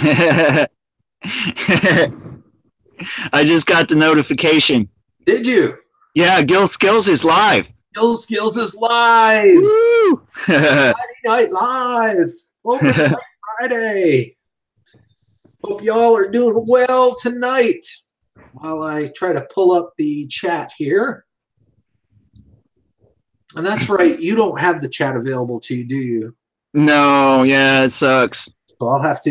I just got the notification. Did you? Yeah, Gil Skillz is live. Gil Skillz is live. Woo! Friday Night Live. Welcome to Black Friday. Hope y'all are doing well tonight. While I try to pull up the chat here. And that's right, you don't have the chat available to you, do you? No, yeah, it sucks. So I'll have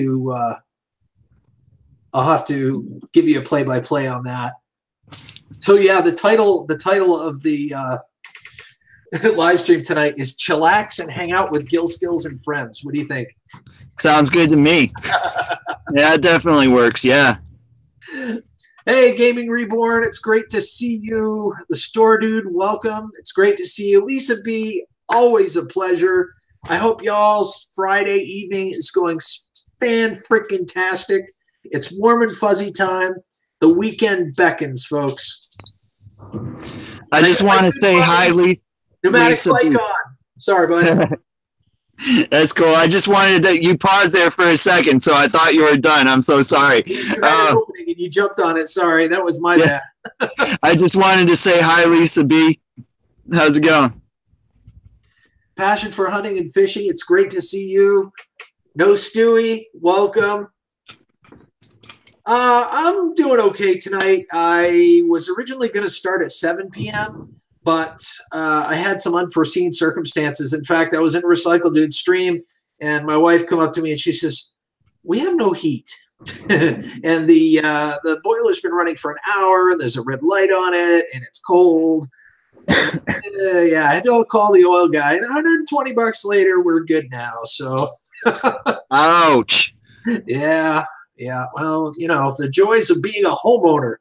to give you a play-by-play on that. So yeah, the title of the live stream tonight is Chillax and Hang Out with Gil Skillz and Friends. What do you think? Sounds good to me. Yeah, it definitely works, yeah. Hey, Gaming Reborn, it's great to see you. The Store Dude, welcome. It's great to see you. Lisa B, always a pleasure. I hope y'all's Friday evening is going fan-freaking-tastic. It's warm and fuzzy time. The weekend beckons, folks. I just want to say hi, Lisa. Pneumatic bike on. Sorry, bud. That's cool. I just wanted that you paused there for a second, so I thought you were done. I'm so sorry. You had an opening and you jumped on it. Sorry, that was my bad. I just wanted to say hi, Lisa B. How's it going? Passion for hunting and fishing. It's great to see you. No Stewie, welcome. I'm doing okay tonight. I was originally going to start at 7 p.m., but I had some unforeseen circumstances. In fact, I was in a Recycle Dude stream, and my wife come up to me and she says, "We have no heat." And the boiler's been running for an hour, and there's a red light on it, and it's cold. Yeah, I had to call the oil guy, and $120 later, we're good now. So, ouch. Yeah. Well, you know, the joys of being a homeowner.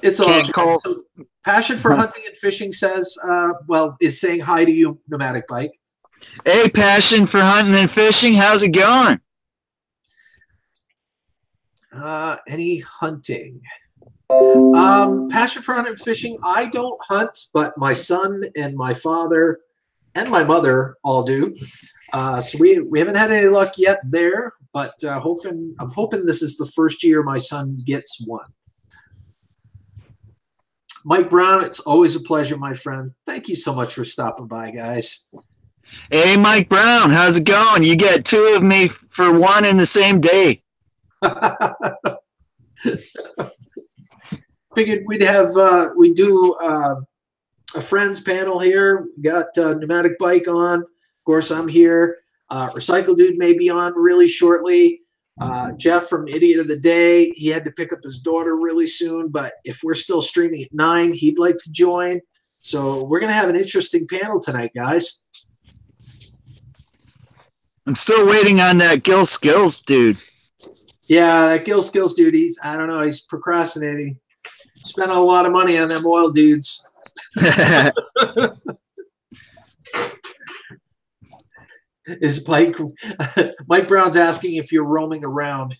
It's all good. So, Passion for Hunting and Fishing says, is saying hi to you, Pneumatic Bike. Hey, Passion for Hunting and Fishing, how's it going? Any hunting? Passion for Hunting and Fishing, I don't hunt, but my son and my father and my mother all do. So we haven't had any luck yet there, but I'm hoping this is the first year my son gets one. Mike Brown, it's always a pleasure, my friend. Thank you so much for stopping by, guys. Hey, Mike Brown, how's it going? You get two of me for one in the same day. Figured we'd do a friends panel here. We got Pneumatic Bike on. Of course, I'm here. Recycle Dude may be on really shortly. Jeff from Idiot of the Day, he had to pick up his daughter really soon, but if we're still streaming at 9, he'd like to join. So we're going to have an interesting panel tonight, guys. I'm still waiting on that Gil Skillz dude. Yeah, that Gil Skillz dude, he's procrastinating. Spent a lot of money on them oil dudes. Is Mike Brown's asking if you're roaming around.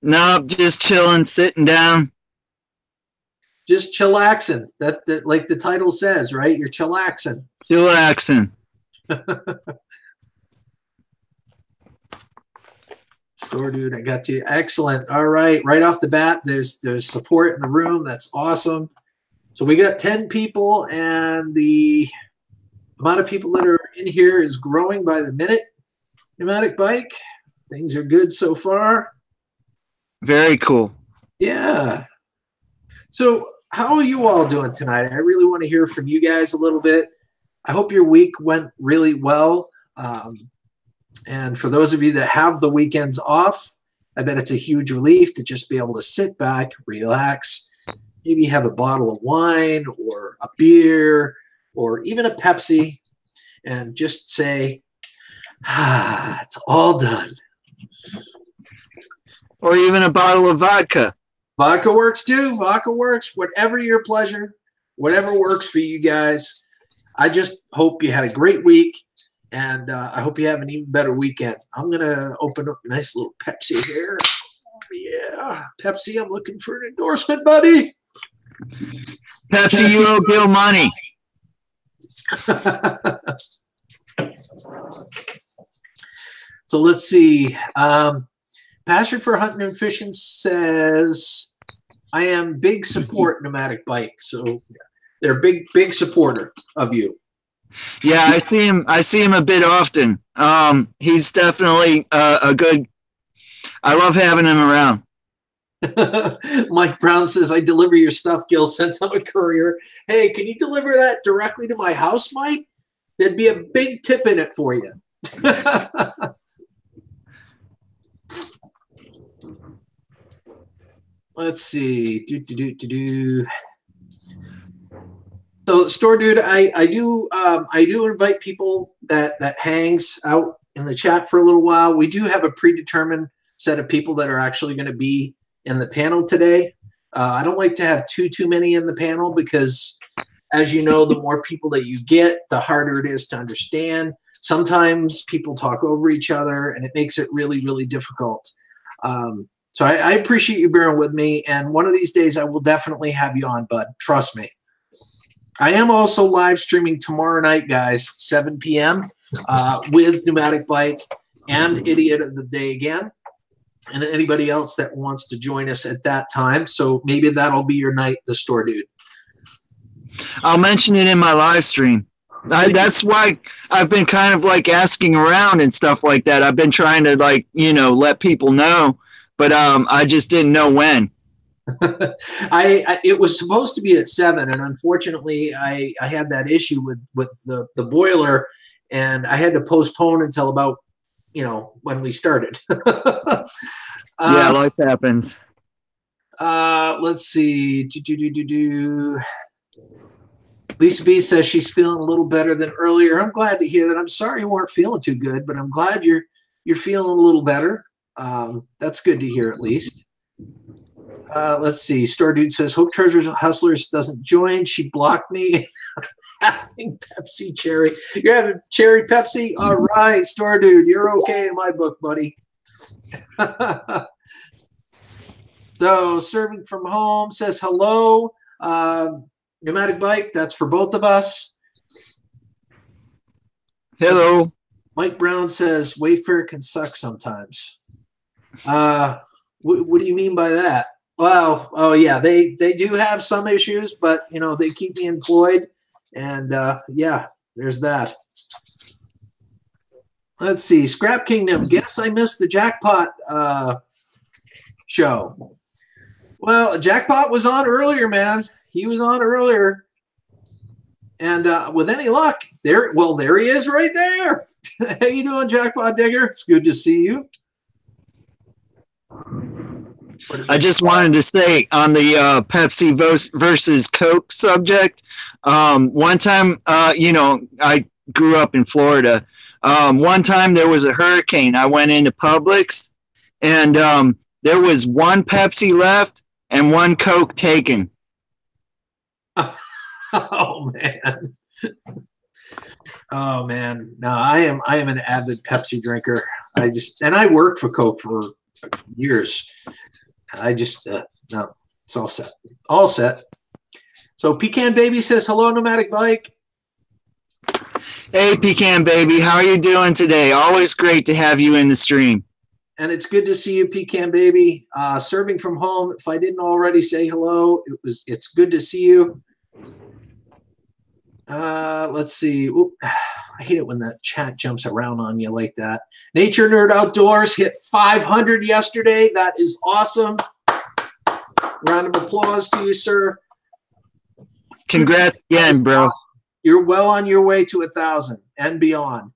No, just chilling, sitting down. Just chillaxing. That like the title says, right? You're chillaxing. Chillaxing. Store Dude, I got you. Excellent. All right. Right off the bat, there's support in the room. That's awesome. So we got 10 people, and the amount of people that are in here is growing by the minute. Pneumatic Bike, things are good so far. Very cool. Yeah. So how are you all doing tonight? I really want to hear from you guys a little bit. I hope your week went really well. And for those of you that have the weekends off, I bet it's a huge relief to just be able to sit back, relax, maybe have a bottle of wine or a beer or even a Pepsi and just say, it's all done. Or even a bottle of vodka. Vodka works too. Vodka works. Whatever your pleasure, whatever works for you guys. I just hope you had a great week, and I hope you have an even better weekend. I'm going to open up a nice little Pepsi here. Yeah, Pepsi, I'm looking for an endorsement, buddy. Pepsi, you owe Gil money. So let's see. Passion for Hunting and Fishing says, I am big support Nomadic Bike. So they're big supporter of you. Yeah, I see him a bit often. He's definitely a good. I love having him around. Mike Brown says, I deliver your stuff, Gil, since I'm a courier. Hey, can you deliver that directly to my house, Mike? There'd be a big tip in it for you. Let's see. So, store dude, I do invite people that hangs out in the chat for a little while. We do have a predetermined set of people that are actually going to be in the panel today. I don't like to have too many in the panel because, as you know, the more people that you get, the harder it is to understand. Sometimes people talk over each other, and it makes it really, really difficult. So I appreciate you bearing with me, and one of these days I will definitely have you on, bud. Trust me. I am also live streaming tomorrow night, guys, 7 p.m. With Pneumatic Bike and Idiot of the Day again, and anybody else that wants to join us at that time. So maybe that'll be your night, the store dude. I'll mention it in my live stream. That's why I've been kind of like asking around and stuff like that. I've been trying to let people know, but I just didn't know when. It was supposed to be at 7, and unfortunately I had that issue with the boiler, and I had to postpone until about when we started. Yeah, life happens. Let's see. Lisa B says she's feeling a little better than earlier. I'm glad to hear that. I'm sorry you weren't feeling too good, but I'm glad you're feeling a little better. That's good to hear, at least. Let's see. Store Dude says, hope Treasures Hustlers doesn't join. She blocked me. Having Pepsi cherry. You're having cherry Pepsi? All right, Store Dude. You're okay in my book, buddy. So, Serving from Home says hello. Pneumatic Bike, that's for both of us. Hello. Mike Brown says, Wayfair can suck sometimes. What do you mean by that? Well, oh yeah, they do have some issues, but they keep me employed, and yeah, there's that. Let's see, Scrap Kingdom. Guess I missed the Jackpot show. Well, Jackpot was on earlier, man. He was on earlier, and with any luck, there he is right there. How you doing, Jackpot Digger? It's good to see you. I just wanted to say on the Pepsi versus Coke subject, one time, I grew up in Florida. One time there was a hurricane. I went into Publix, and there was one Pepsi left and one Coke taken. Oh man. Oh man. No, I am an avid Pepsi drinker. I worked for Coke for years. I just no, it's all set. All set. So Pecan Baby says hello, Nomadic Bike. Hey Pecan Baby, how are you doing today? Always great to have you in the stream. And it's good to see you, Pecan Baby. Serving from Home. If I didn't already say hello, it's good to see you. Let's see. Oop. I hate it when that chat jumps around on you like that. Nature Nerd Outdoors hit 500 yesterday. That is awesome. Round of applause to you, sir. Congrats again, bro. Awesome. You're well on your way to 1,000 and beyond.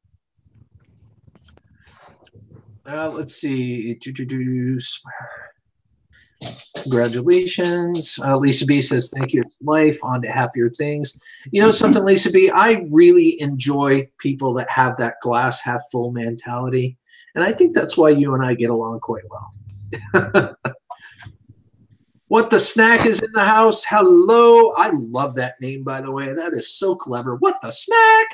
Let's see. Congratulations. Lisa B says, thank you. It's life. On to happier things. You know something, Lisa B? I really enjoy people that have that glass half full mentality. And I think that's why you and I get along quite well. What the Snack is in the house. Hello. I love that name, by the way. That is so clever. What the Snack?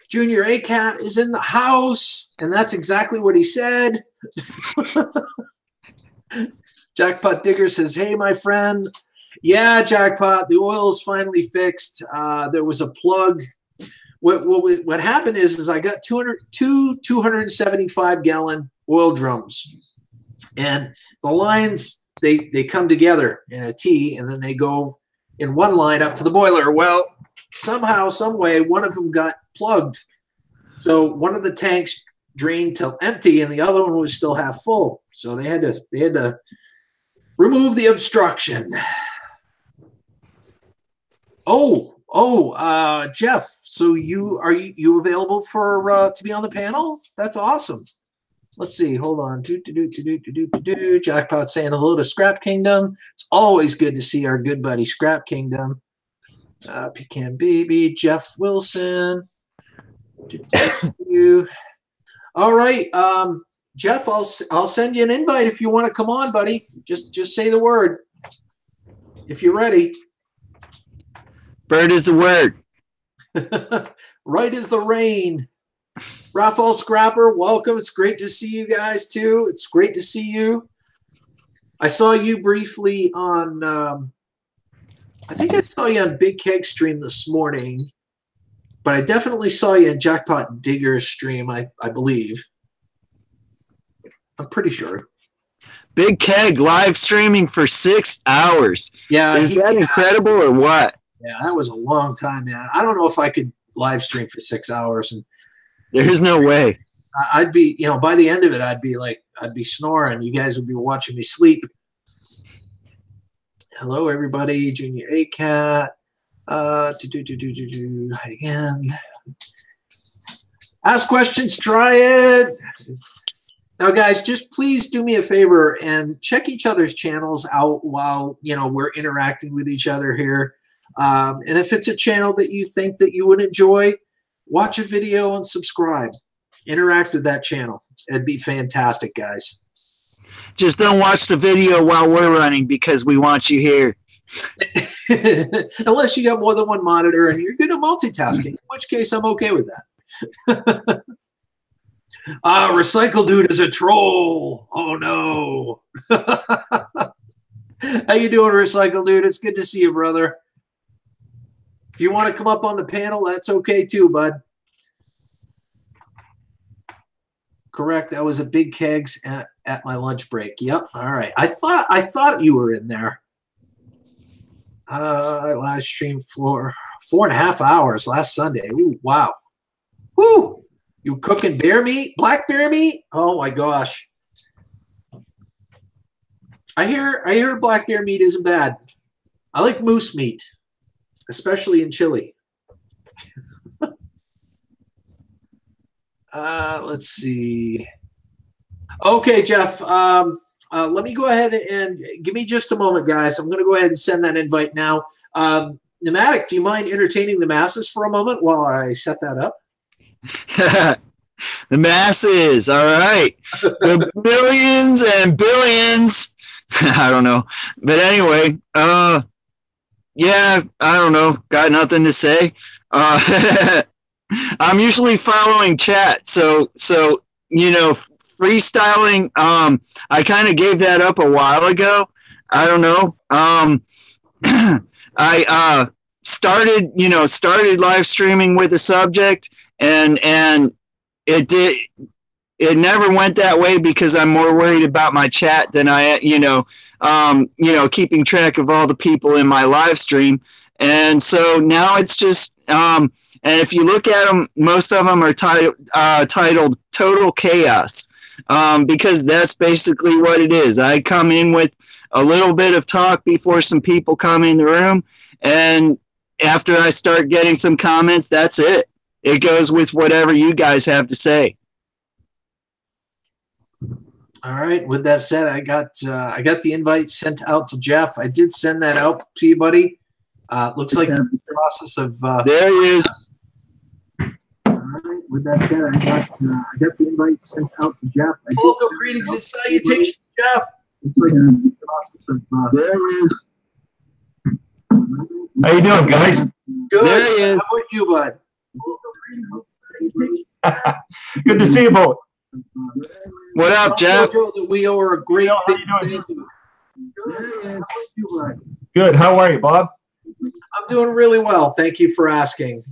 Junior A-Cat is in the house. And that's exactly what he said. Jackpot Digger says, hey, my friend. Yeah, jackpot. The oil is finally fixed. There was a plug. What happened is I got two 275-gallon oil drums, and the lines they come together in a T, and then they go in one line up to the boiler. Well, somehow, some way, one of them got plugged, so one of the tanks drained till empty, and the other one was still half full. So they had to remove the obstruction. Jeff, so are you available for to be on the panel? That's awesome. Let's see. Hold on. Jackpot saying hello to Scrap Kingdom. It's always good to see our good buddy Scrap Kingdom. Pecan Baby, Jeff Wilson. All right, Jeff, I'll send you an invite if you want to come on, buddy. Just say the word if you're ready. Bird is the word. Right as the rain. Raphael Scrapper, welcome. It's great to see you guys too. It's great to see you. I saw you briefly on. I think I saw you on Big Keg stream this morning, but I definitely saw you in Jackpot Digger's stream. I believe. I'm pretty sure. Big Keg live streaming for 6 hours. Yeah, is that incredible or what? Yeah, that was a long time, man. I don't know if I could live stream for 6 hours, and there's no way. I'd be, by the end of it, I'd be snoring. You guys would be watching me sleep. Hello, everybody. Junior A-Cat. Again. Ask questions. Try it. Now, guys, just please do me a favor and check each other's channels out while we're interacting with each other here. And if it's a channel that you think that you would enjoy, watch a video and subscribe. Interact with that channel. It'd be fantastic, guys. Just don't watch the video while we're running because we want you here. Unless you got more than one monitor and you're good at multitasking, in which case I'm okay with that. Recycle Dude is a troll. Oh, no. How you doing, Recycle Dude? It's good to see you, brother. If you want to come up on the panel, that's okay too, bud. Correct. That was a Big Kegs at my lunch break. Yep. All right. I thought you were in there. I live streamed for 4.5 hours last Sunday. Ooh, wow. Woo! You cooking bear meat? Black bear meat? Oh my gosh. I hear black bear meat isn't bad. I like moose meat, especially in chili. Let's see. Okay, Jeff. Let me go ahead and give me just a moment, guys. I'm going to go ahead and send that invite now. Pneumatic, do you mind entertaining the masses for a moment while I set that up? The masses, all right. The millions and billions. I don't know. But anyway, yeah, I don't know. Got nothing to say. I'm usually following chat, so freestyling. I kind of gave that up a while ago. I don't know. I started live streaming with a subject, and it never went that way because I'm more worried about my chat than I keeping track of all the people in my live stream. And so now it's just and if you look at them, most of them are titled Total Chaos, because that's basically what it is. I come in with a little bit of talk before some people come in the room, and after I start getting some comments, that's it. It goes with whatever you guys have to say. All right. With that said, I got the invite sent out to Jeff. I did send that out to you, buddy. Looks like the process of there he is. All right. With that said, I got the invite sent out to Jeff. Welcome, greetings and salutations, Jeff. Looks like the process of there he is. How you doing, guys? Good. There he is. How about you, bud? Good to see you both. What up, Jeff? That we owe a great How you doing? Good. How about you, bud? Good. How are you, Bob? I'm doing really well. Thank you for asking.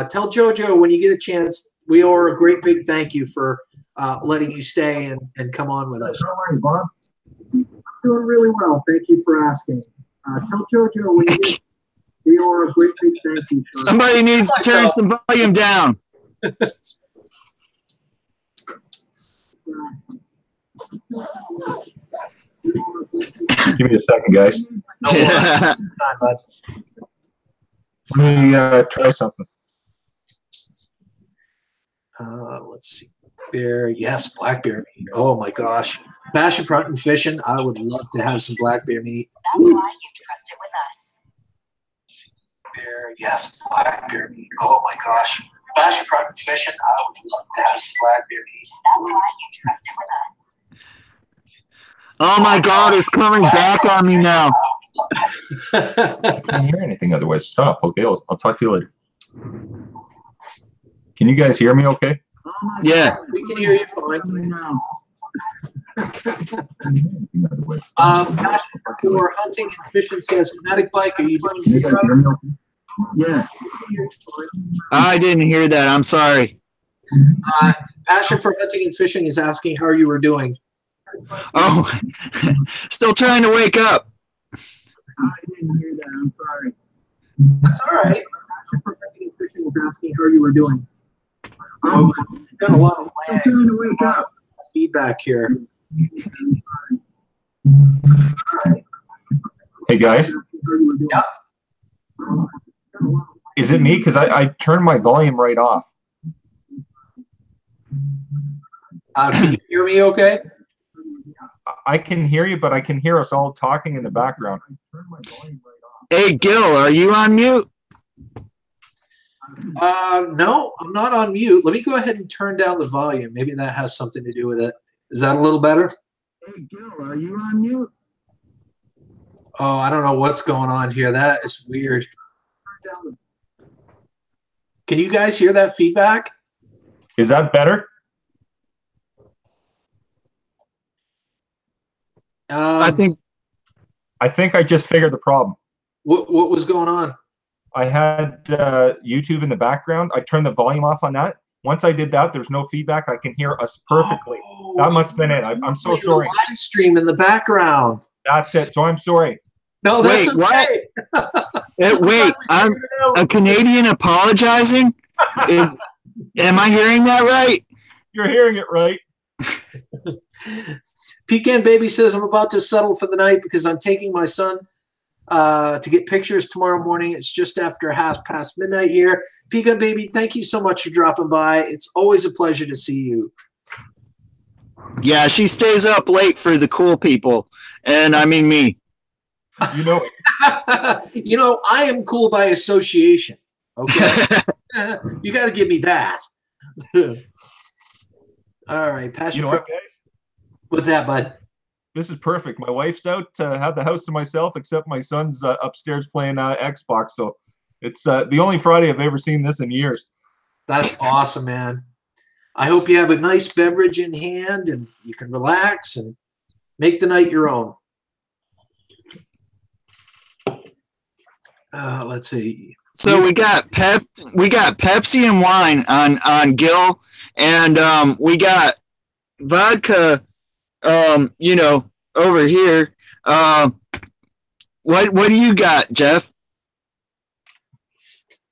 Tell JoJo when you get a chance, we owe her a great big thank you for letting you stay and come on with us. How are you, Bob? I'm doing really well. Thank you for asking. Tell JoJo when you get we owe her a great big thank you. Somebody needs to turn some volume down. Give me a second, guys. Time, bud. Let me try something. Let's see. Bear, yes, black bear meat. Oh my gosh. Passion front and fishing. I would love to have some black bear meat. That's why you trust it with us. Bear, yes, black bear meat. Oh my gosh. Passion front and fishing. I would love to have some black bear meat. That's why you trust it with us. Oh my God, it's coming back on me now. I can't hear anything otherwise. Stop. Okay, I'll talk to you later. Can you guys hear me okay? Yeah. We can hear you fine. Passion for hunting and fishing says Kinetic Bike. Are you doing good? Yeah. I didn't hear that. I'm sorry. Passion for hunting and fishing is asking how you were doing. Oh, still trying to wake up. I didn't hear that. I'm sorry. That's all right. Passion for hunting and fishing is asking how you were doing. Oh, we've got a lot of lag. Trying to wake up. Feedback here. Hey, guys. Yeah. Is it me? Because I turned my volume right off. Can you hear me okay? I can hear you, but I can hear us all talking in the background. Hey, Gil, are you on mute? No, I'm not on mute. Let me go ahead and turn down the volume. Maybe that has something to do with it. Is that a little better? Hey, Gil, are you on mute? Oh, I don't know what's going on here. That is weird. Can you guys hear that feedback? Is that better? I think I just figured the problem. What was going on? I had YouTube in the background. I turned the volume off on that. Once I did that, there's no feedback. I can hear us perfectly. Oh, that must have been it. I'm so sorry. Live stream in the background. That's it. So I'm sorry. No, that's Wait, okay. wait, I'm a Canadian apologizing? Am I hearing that right? You're hearing it right. Pecan Baby says, I'm about to settle for the night because I'm taking my son to get pictures tomorrow morning. It's just after past midnight here. Pecan Baby, thank you so much for dropping by. It's always a pleasure to see you. Yeah, she stays up late for the cool people. And I mean me. You know it. You know, I am cool by association. Okay. You got to give me that. All right. Passion. You know what, guys? What's that, bud? This is perfect. My wife's out to have the house to myself, except my son's upstairs playing Xbox. So it's the only Friday I've ever seen this in years. That's awesome, man. I hope you have a nice beverage in hand and you can relax and make the night your own. Let's see. So we got Pepsi and wine on Gil, and we got vodka, you know, over here. What do you got, Jeff?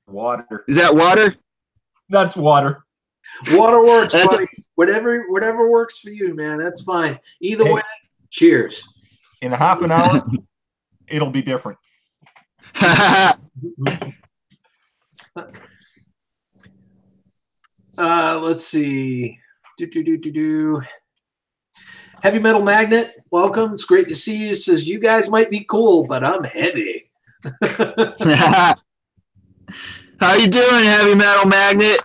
Water. Is that water? That's water. Water works, buddy. Whatever works for you, man. That's fine. Either way, cheers. In a half an hour, it'll be different. Let's see. Heavy Metal Magnet, welcome. It's great to see you. Says you guys might be cool, but I'm heavy. How you doing, Heavy Metal Magnet?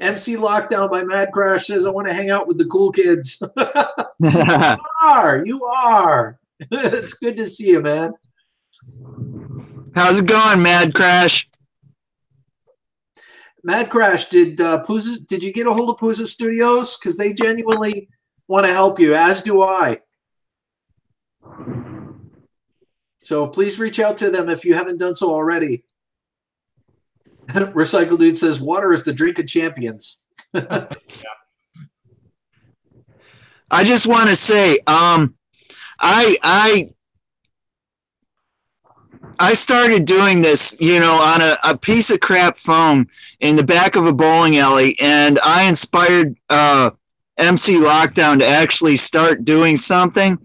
MC Lockdown by Mad Crash says I want to hang out with the cool kids. You are. It's good to see you, man. How's it going, Mad Crash? Mad Crash, did you get a hold of Pooza Studios? Because they genuinely want to help you, as do I. So please reach out to them if you haven't done so already. Recycle Dude says, water is the drink of champions. Yeah. I just want to say, I started doing this, on a piece of crap phone in the back of a bowling alley, and I inspired MC Lockdown to actually start doing something,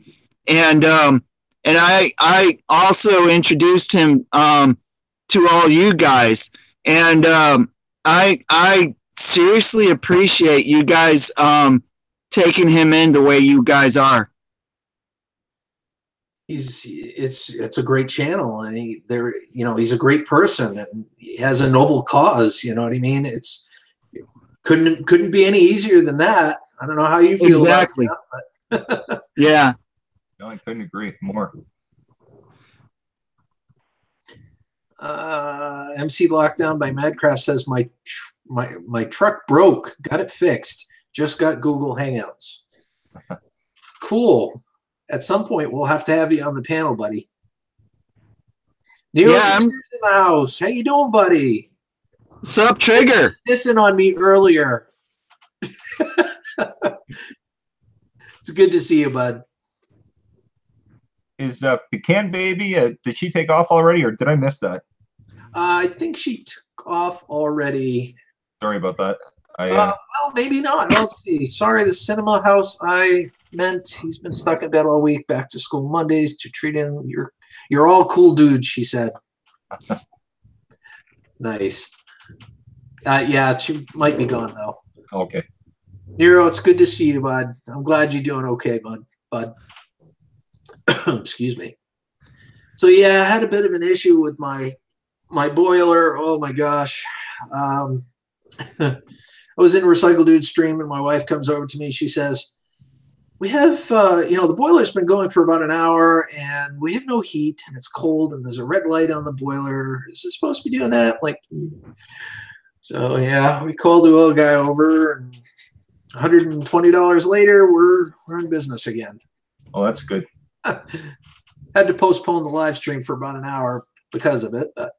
and I also introduced him to all you guys, and I seriously appreciate you guys taking him in the way you guys are. It's a great channel, and he's a great person, and he has a noble cause. You know what I mean? It's couldn't be any easier than that. I don't know how you feel exactly. about it, but yeah. No, I couldn't agree more. MC Lockdown by Madcraft says my truck broke. Got it fixed. Just got Google Hangouts. Cool. At some point, we'll have to have you on the panel, buddy. Neil, yeah, in the house. How you doing, buddy? Sup, Trigger? Dissing on me earlier. It's good to see you, bud. Is Pecan Baby, did she take off already, or did I miss that? I think she took off already. Sorry about that. Well, maybe not. Let's see. Sorry, the cinema house I meant. He's been stuck in bed all week. Back to school Mondays to treat him. You're all cool dudes, she said. Nice. Yeah, she might be gone though. Okay. Nero, it's good to see you, bud. I'm glad you're doing okay, bud. Excuse me. So yeah, I had a bit of an issue with my boiler. Oh my gosh. I was in Recycle Dude stream, and my wife comes over to me. She says, we have, the boiler's been going for about an hour, and we have no heat, and it's cold, and there's a red light on the boiler. Is it supposed to be doing that? So yeah, we called the oil guy over, and $120 later, we're in business again. Oh, that's good. Had to postpone the live stream for about an hour because of it, but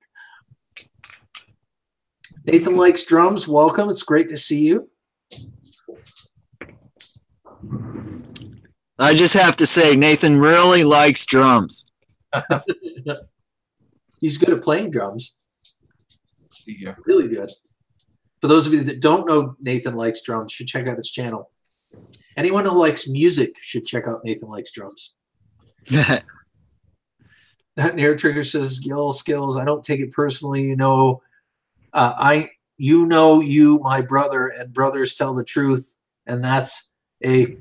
Nathan Likes Drums, welcome. It's great to see you. I just have to say, Nathan really likes drums. He's good at playing drums. Yeah. Really good. For those of you that don't know Nathan Likes Drums, should check out his channel. Anyone who likes music should check out Nathan Likes Drums. That Nair Trigger says, Gil Skillz, I don't take it personally, you, my brother, and brothers tell the truth, and that's a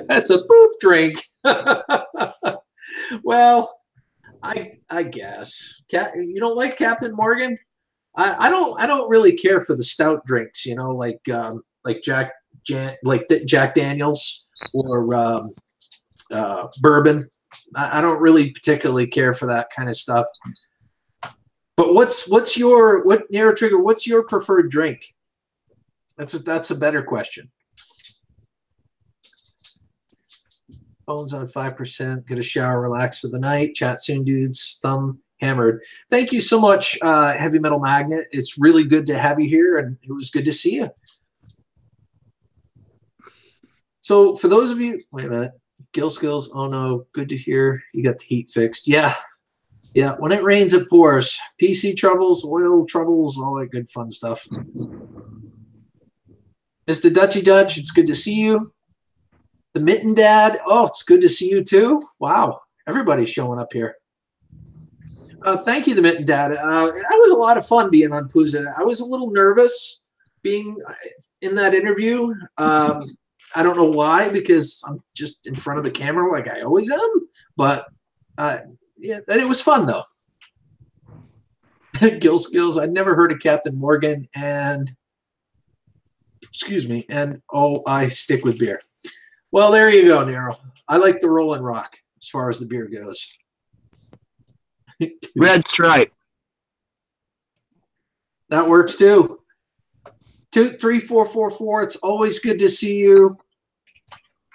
that's a poop drink. Well, I guess. You don't like Captain Morgan? I don't really care for the stout drinks, like Jack Daniels or bourbon. I don't really particularly care for that kind of stuff. But what's your Narrow Trigger? What's your preferred drink? That's a better question. Phone's on 5%. Get a shower, relax for the night. Chat soon, dudes. Thumb hammered. Thank you so much, Heavy Metal Magnet. It's really good to have you here, and it was good to see you. So for those of you, wait a minute. Gil Skillz, oh no, good to hear you got the heat fixed. Yeah. Yeah, when it rains, it pours. PC troubles, oil troubles, all that good fun stuff. Mr. Dutchy Dutch, it's good to see you. The Mitten Dad, oh, it's good to see you too. Wow, everybody's showing up here. Thank you, the Mitten Dad. That was a lot of fun being on Pooza. I was a little nervous being in that interview. I don't know why, because I'm just in front of the camera like I always am. But yeah, and it was fun though. Gil Skillz, I'd never heard of Captain Morgan, and excuse me, and oh, I stick with beer. Well, there you go, Nero. I like the Rollin' Rock as far as the beer goes. Red Stripe. That works too. 23444. It's always good to see you.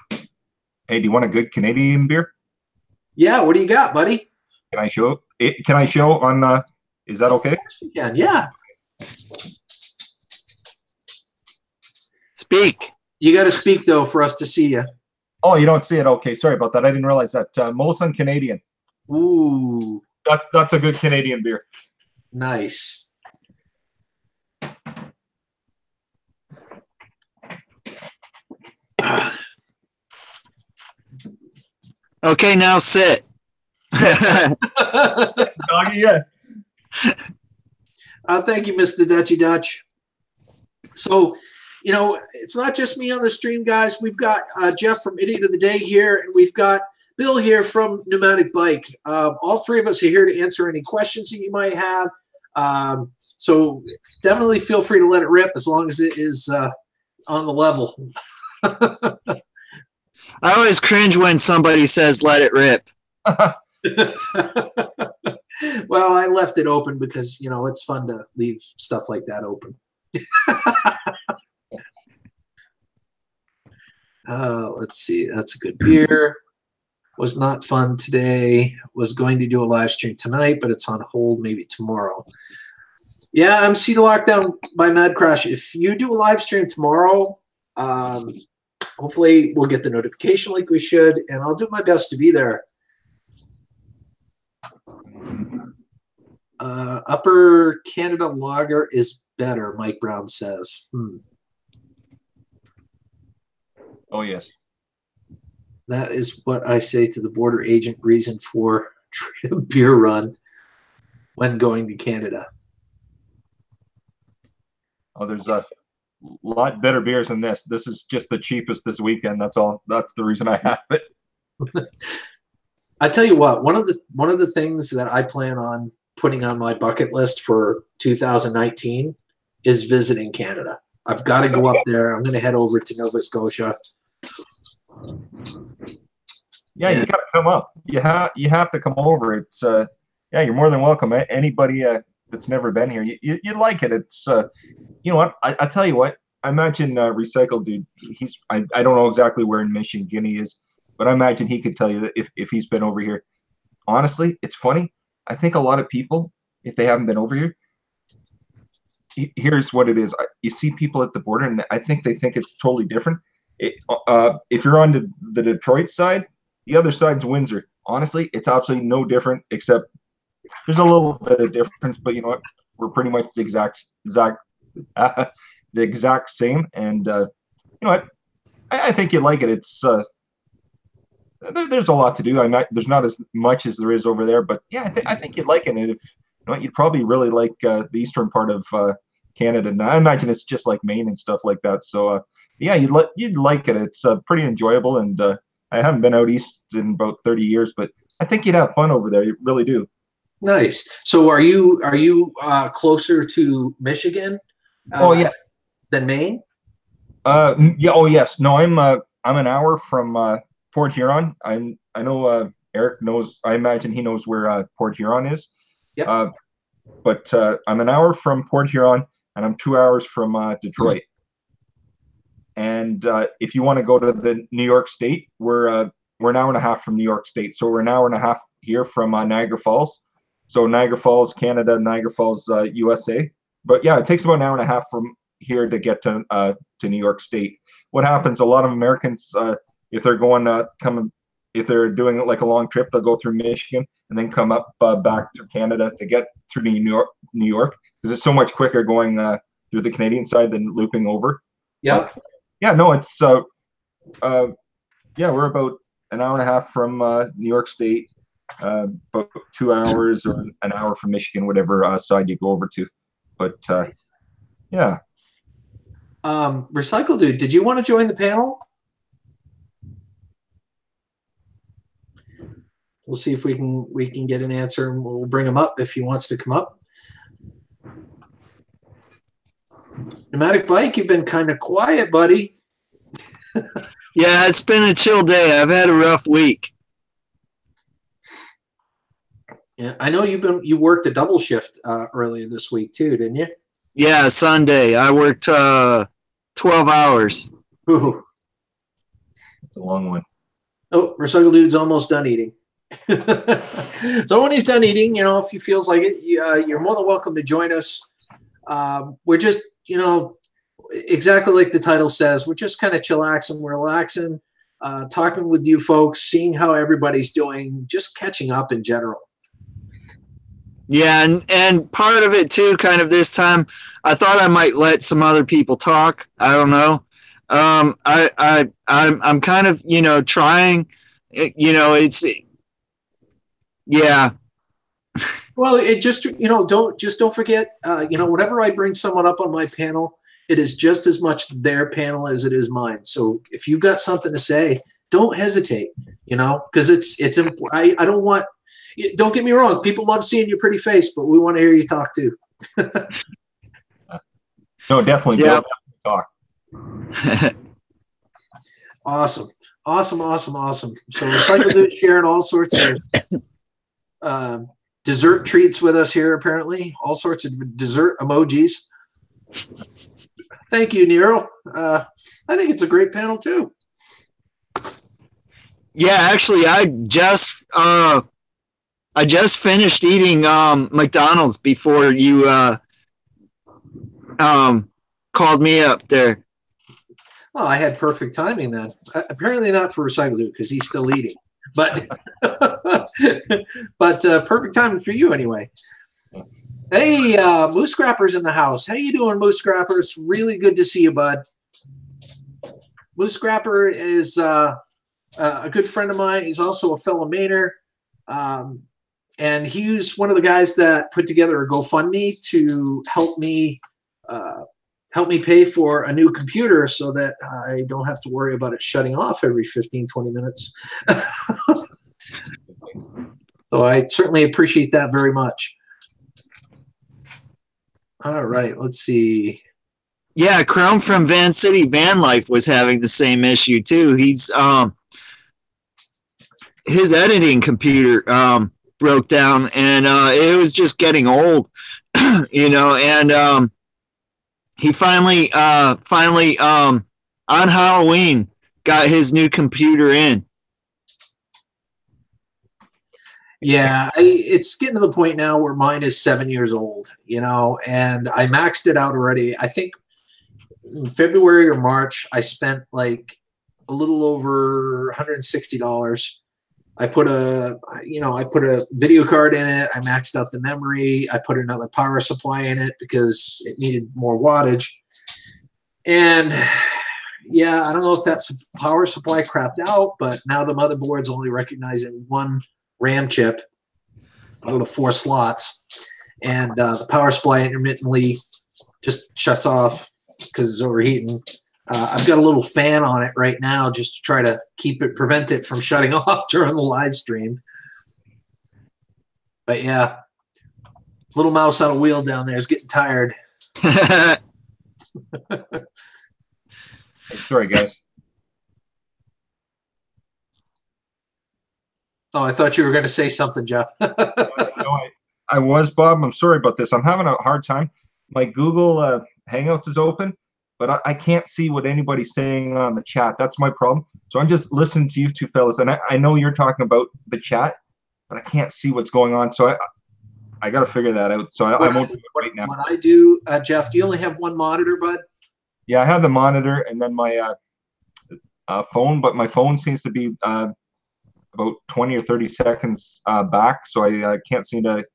Hey, do you want a good Canadian beer? Yeah, what do you got, buddy? Can I show it? Can I show on? Is that okay? Of course you can. Yeah. Speak. You got to speak though for us to see you. Oh, you don't see it. Okay, sorry about that. I didn't realize that. Molson Canadian. Ooh, That's a good Canadian beer. nice. Okay, now sit. Yes, doggy, yes. Thank you, Mr. Dutchy Dutch. So, you know, it's not just me on the stream, guys. We've got Jeff from Idiot of the Day here, and we've got Bill here from Pneumatic Bike. All three of us are here to answer any questions that you might have. So definitely feel free to let it rip as long as it is on the level. I always cringe when somebody says "let it rip." Well, I left it open because, you know, it's fun to leave stuff like that open. Let's see. That's a good beer. Was not fun today. Was going to do a live stream tonight, but it's on hold, maybe tomorrow. Yeah, MC Lockdown by Mad Crash. If you do a live stream tomorrow, hopefully we'll get the notification like we should, and I'll do my best to be there. Upper Canada Lager is better, Mike Brown says. Oh, yes. That is what I say to the border agent reason for beer run when going to Canada. Oh, there's a lot better beers than this. This is just the cheapest this weekend. That's all. That's the reason I have it. I tell you what, one of the things that I plan on putting on my bucket list for 2019 is visiting Canada. I've got to go up there. I'm going to head over to Nova Scotia. Yeah, you got to come up. You have to come over. It's yeah, you're more than welcome. Anybody that's never been here, you'd like it. It's you know what? I tell you what. I imagine Recycle Dude. I don't know exactly where in Michigan he is, but I imagine he could tell you that if he's been over here. Honestly, it's funny. I think a lot of people, if they haven't been over here, here's what it is. You see people at the border, and I think they think it's totally different. If you're on the Detroit side, the other side's Windsor. Honestly, it's absolutely no different, except there's a little bit of difference. But you know what? We're pretty much the exact same. And you know what? I think you'd like it. It's there's a lot to do. There's not as much as there is over there, but yeah, I think you'd like it. And if you know, you'd probably really like the eastern part of Canada. And I imagine it's just like Maine and stuff like that. So yeah, you'd like it. It's pretty enjoyable, and I haven't been out east in about 30 years, but I think you'd have fun over there. You really do. Nice. So are you closer to Michigan? Oh yeah. Than Maine? Yeah. Oh yes. No, I'm an hour from Port Huron. I know Eric knows. I imagine he knows where Port Huron is. Yeah. But I'm an hour from Port Huron, and I'm 2 hours from Detroit. And if you want to go to the New York State, we're an hour and a half from New York State. So we're an hour and a half here from Niagara Falls. So Niagara Falls, Canada, Niagara Falls, USA. But yeah, it takes about an hour and a half from here to get to New York State. What happens? A lot of Americans, if they're going if they're doing like a long trip, they'll go through Michigan and then come up back through Canada to get through New York, because it's so much quicker going through the Canadian side than looping over. Yeah. Yeah, no, it's yeah, we're about an hour and a half from New York State, about 2 hours or an hour from Michigan, whatever side you go over to. But yeah. Recycle Dude, did you want to join the panel? We'll see if we can get an answer, and we'll bring him up if he wants to come up. Pneumatic Bike, you've been kind of quiet, buddy. Yeah, it's been a chill day. I've had a rough week. Yeah, I know you worked a double shift earlier this week too, didn't you? Yeah, Sunday. I worked 12 hours. Ooh. It's a long one. Oh, Recycle Dude's almost done eating. So when he's done eating, if he feels like it, you're more than welcome to join us. We're just, exactly like the title says, we're just kind of chillaxing, we're relaxing, talking with you folks, seeing how everybody's doing, just catching up in general. Yeah, and part of it too, kind of this time, I thought I might let some other people talk. I don't know. I'm kind of trying. It's yeah. Well, it just don't forget. Whenever I bring someone up on my panel, it is just as much their panel as it is mine. So if you've got something to say, don't hesitate. Because it's important. I don't want. Don't get me wrong. People love seeing your pretty face, but we want to hear you talk too. No, definitely. Yeah. Talk. Awesome. So Recycle Dude sharing all sorts of dessert treats with us here, apparently. All sorts of dessert emojis. Thank you, Nero. I think it's a great panel too. Yeah, actually, I just finished eating McDonald's before you called me up there. Oh, I had perfect timing then. Apparently not for Recycle Dude because he's still eating, but perfect timing for you anyway. Hey, Moose Scrapper's in the house. How you doing, Moose Scrapper? It's really good to see you, bud. Moose Scrapper is a good friend of mine. He's also a fellow Mainer. And he's one of the guys that put together a GoFundMe to help me pay for a new computer so that I don't have to worry about it shutting off every 15, 20 minutes. So I certainly appreciate that very much. All right, let's see. Yeah, Chrome from Van City Van Life was having the same issue too. He's his editing computer broke down, and it was just getting old, and he finally on Halloween got his new computer in. Yeah, it's getting to the point now where mine is 7 years old, and I maxed it out already. I think in February or March, I spent like a little over $160. I put a video card in it. I maxed out the memory. I put another power supply in it because it needed more wattage. And yeah, I don't know if that's power supply crapped out, but now the motherboard's only recognizing one RAM chip out of the 4 slots, and the power supply intermittently just shuts off because it's overheating. I've got a little fan on it right now just to try to prevent it from shutting off during the live stream. But yeah, little mouse on a wheel down there is getting tired. Sorry, guys. Oh, I thought you were going to say something, Jeff. No, I was, Bob. I'm sorry about this. I'm having a hard time. My Google Hangouts is open, but I can't see what anybody's saying on the chat. That's my problem. So I'm just listening to you two fellas, and I know you're talking about the chat, but I can't see what's going on. So I got to figure that out. So I won't do it right now. What I do, Jeff, do you only have one monitor, bud? Yeah, I have the monitor and then my phone, but my phone seems to be about 20 or 30 seconds back, so I can't seem to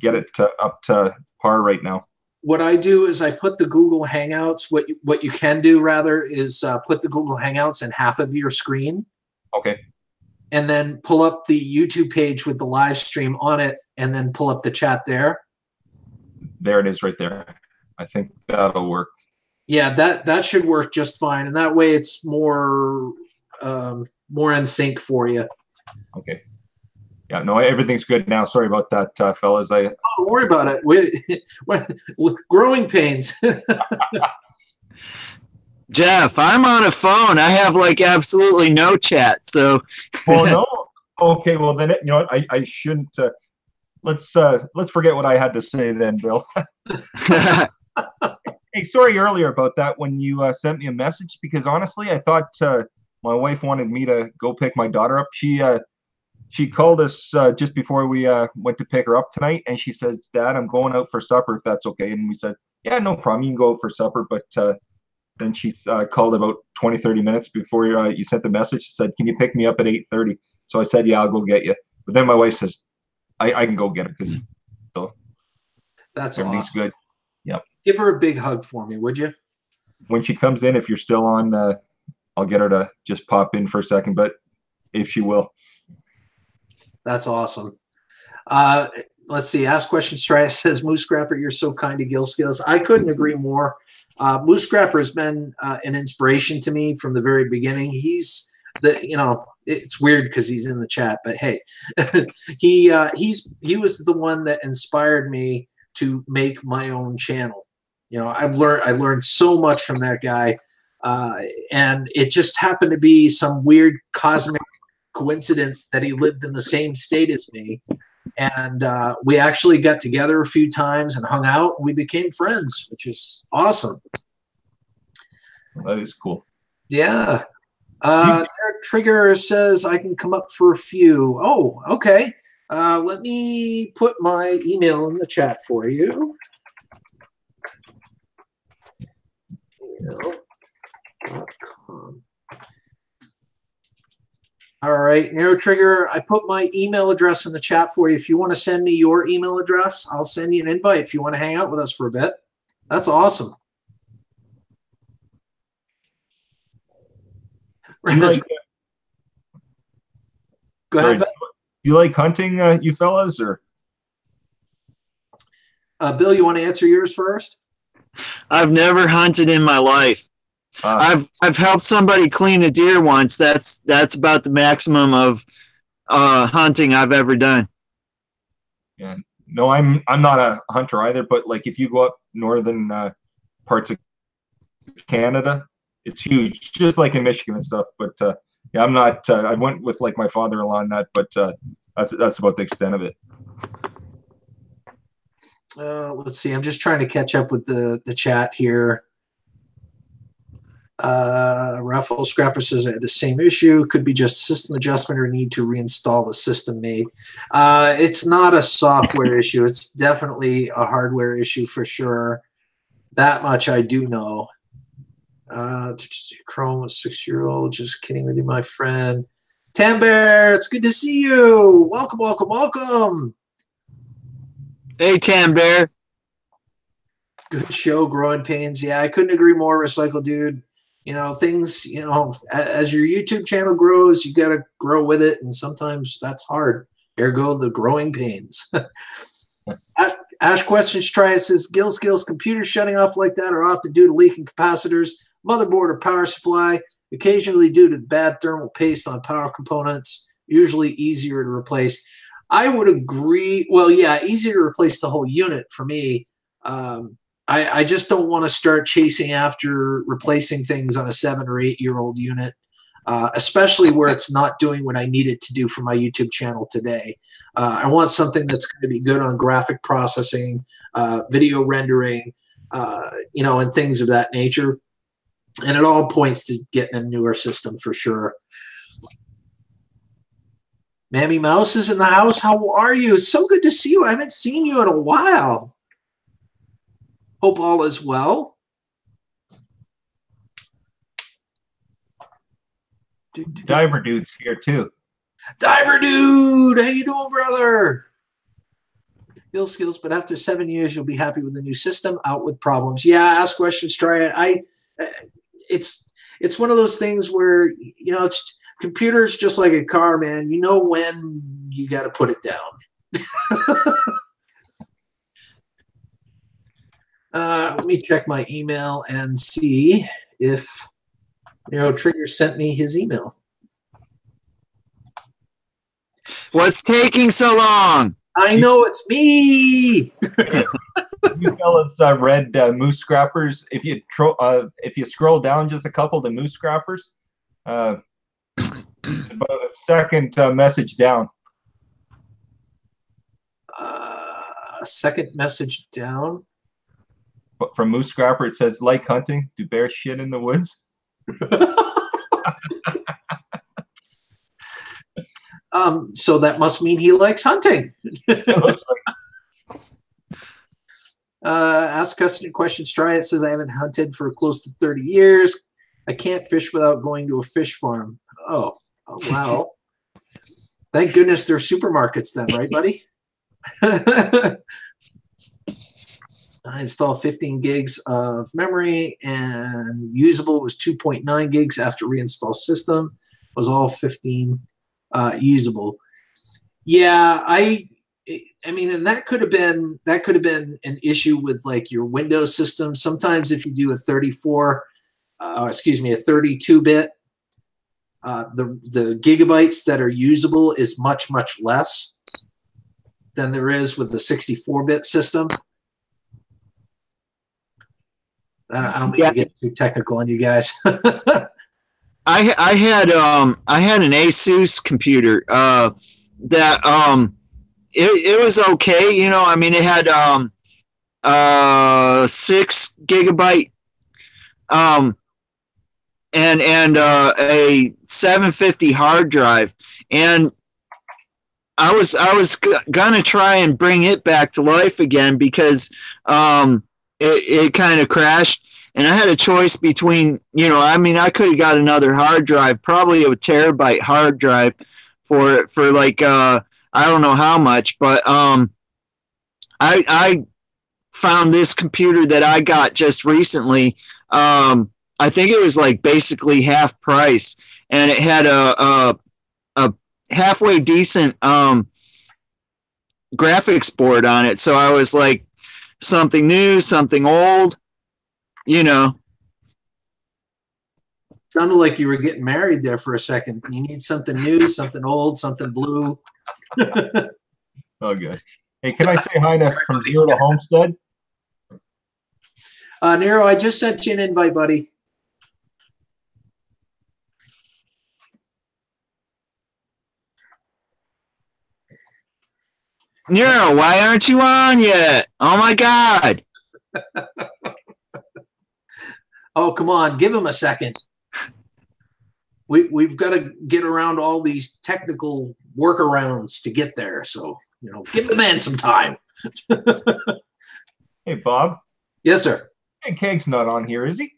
get it up to par right now. What I do is I put the Google Hangouts. What you can do rather is put the Google Hangouts in half of your screen. Okay. And then pull up the YouTube page with the live stream on it, and then pull up the chat there. There it is, right there. I think that'll work. Yeah, that should work just fine, and that way it's more in sync for you. Okay. Yeah, no, everything's good now. Sorry about that, fellas. Don't worry about it. We're growing pains. Jeff, I'm on a phone. I have like absolutely no chat. So. Oh no. Okay. Well, then you know what? I shouldn't. Let's forget what I had to say then, Bill. Hey, sorry earlier about that when you sent me a message, because honestly, I thought my wife wanted me to go pick my daughter up. She she called us just before we went to pick her up tonight, and she says, "Dad, I'm going out for supper if that's okay." And we said, "Yeah, no problem. You can go out for supper." But then she called about 20, 30 minutes before you sent the message. She said, "Can you pick me up at 8:30?" So I said, "Yeah, I'll go get you." But then my wife says, I can go get her because so That's everything's awesome. good. Yep. Give her a big hug for me, would you? When she comes in, if you're still on, I'll get her to just pop in for a second, but if she will. That's awesome. Let's see. Ask questions. Try it. Says Moose Scrapper, you're so kind to Gil Skillz. I couldn't agree more. Moose Scrapper has been an inspiration to me from the very beginning. He's it's weird because he's in the chat, but hey, he was the one that inspired me to make my own channel. I learned so much from that guy, and it just happened to be some weird cosmic coincidence that he lived in the same state as me, and we actually got together a few times and hung out, and we became friends, which is awesome. That is cool. Yeah. Eric Trigger says I can come up for a few. Oh, okay. Let me put my email in the chat for you. Email.com. All right, Narrow Trigger, I put my email address in the chat for you. If you want to send me your email address, I'll send you an invite if you want to hang out with us for a bit. That's awesome. Like, go ahead, Ben. You like hunting, you fellas, or? Bill, you want to answer yours first? I've never hunted in my life. I've helped somebody clean a deer once. That's about the maximum of hunting I've ever done. Yeah. No, I'm not a hunter either. But like, if you go up northern parts of Canada, it's huge, just like in Michigan and stuff. But yeah, I'm not. I went with like my father-in-law on that, but that's about the extent of it. Let's see. I'm just trying to catch up with the chat here. Raffle Scrapper says I had the same issue. Could be just system adjustment or need to reinstall the system made. It's not a software issue. It's definitely a hardware issue for sure. That much I do know. Chrome, a 6-year-old. Just kidding with you, my friend. Tambear, it's good to see you. Welcome, welcome, welcome. Hey, Tambear. Good show, Growing Pains. Yeah, I couldn't agree more, Recycle Dude. Things, as your YouTube channel grows, you got to grow with it. And sometimes that's hard. Ergo, the growing pains. Ash Questions Try it says, Gil Skillz, computers shutting off like that are often due to leaking capacitors, motherboard or power supply, occasionally due to bad thermal paste on power components, usually easier to replace. I would agree. Well, yeah, easier to replace the whole unit for me. I just don't want to start chasing after replacing things on a 7 or 8 year old unit, especially where it's not doing what I need it to do for my YouTube channel today. I want something that's going to be good on graphic processing, video rendering, and things of that nature. And it all points to getting a newer system for sure. Mammy Mouse is in the house. How are you? It's so good to see you. I haven't seen you in a while. Hope all is well. Diver Dude's here too. Diver Dude, how you doing, brother? Gil Skillz, but after 7 years, you'll be happy with the new system. Out with problems. Yeah, ask questions, try it. It's one of those things where it's computers just like a car, man. You know when you got to put it down. Let me check my email and see if Trigger sent me his email. What's taking so long? I know it's me. You fellas read Moose Scrappers. If you scroll down just a couple to Moose Scrappers, about a second message down. Second message down. From Moose Scrapper, it says, like hunting, do bears shit in the woods? So that must mean he likes hunting. Ask questions. Try it. Says I haven't hunted for close to 30 years. I can't fish without going to a fish farm. Oh wow. Thank goodness there's supermarkets then, right, buddy? I installed 15 gigs of memory, and usable was 2.9 gigs after reinstall system. Was all 15 usable. Yeah, I mean, and that could have been an issue with like your Windows system. Sometimes if you do a 32-bit, the gigabytes that are usable is much less than there is with the 64-bit system. I don't mean to get too technical on you guys. I had an Asus computer that it was okay, you know. I mean, it had 6 gigabyte and a 750 hard drive, and I was gonna try and bring it back to life again because it kind of crashed, and I had a choice between, you know, I mean, I could have got another hard drive, probably a terabyte hard drive for like I don't know how much, but I found this computer that I got just recently. I think it was like basically half price, and it had a halfway decent graphics board on it. So I was like, something new, something old, you know. Sounded like you were getting married there for a second. You need something new, something old, something blue. Oh, good. Hey, can I say hi to from Zero to Homestead? Nero, I just sent you an invite, buddy. Nero, why aren't you on yet? Oh my God. Oh, come on, give him a second. We've got to get around all these technical workarounds to get there. So, you know, give the man some time. Hey, Bob. Yes, sir. Hey, Keg's not on here, is he?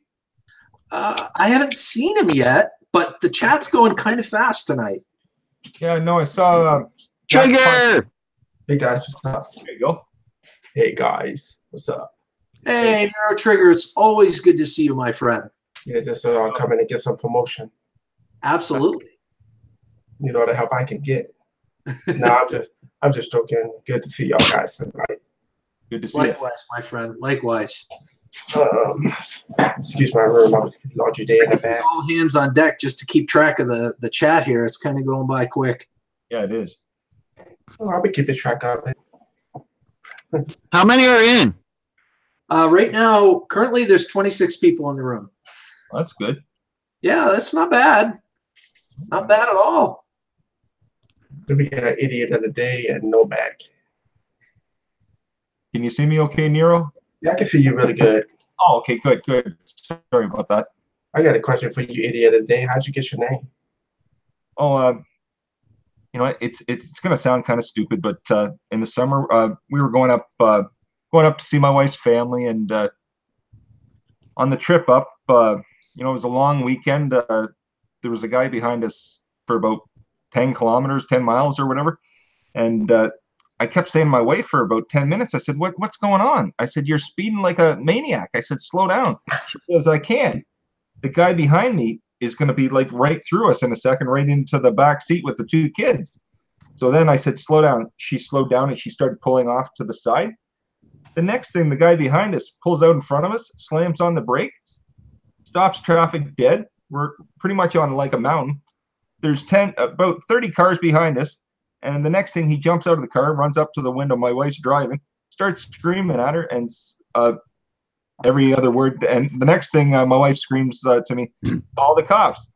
I haven't seen him yet, but the chat's going kind of fast tonight. Yeah, no, I saw Trigger. Hey guys, what's up? There you go. Hey guys, what's up? Hey, Nero Trigger, it's always good to see you, my friend. Yeah, just come in and get some promotion. Absolutely. You know, the help I can get. No, I'm just joking. Good to see y'all guys tonight. Good to see you. Likewise, my friend. Likewise. Excuse my room. I was laundry day in the back. All hands on deck just to keep track of the chat here. It's kind of going by quick. Yeah, it is. Oh, I'll be keeping track of it. How many are in? Right now, currently, there's 26 people in the room. Well, that's good. Yeah, that's not bad. Not bad at all. We got an idiot of the day and no bag. Can you see me okay, Nero? Yeah, I can see you really good. Oh, okay, good. Sorry about that. I got a question for you, idiot of the day. How'd you get your name? Oh, you know, it's gonna sound kind of stupid, but in the summer, we were going up to see my wife's family, and on the trip up, you know, it was a long weekend. There was a guy behind us for about 10 miles or whatever, and I kept saying to my wife for about 10 minutes. I said, "What's going on?" I said, "You're speeding like a maniac." I said, "Slow down." She says, "I can't." The guy behind me is going to be like right through us in a second, right into the back seat with the 2 kids. So then I said, "Slow down." She slowed down and she started pulling off to the side. The next thing, the guy behind us pulls out in front of us, slams on the brakes, stops traffic dead. We're pretty much on like a mountain. There's about 30 cars behind us. And the next thing, he jumps out of the car, runs up to the window. My wife's driving, starts screaming at her, and every other word. And the next thing, my wife screams to me, "Call the cops."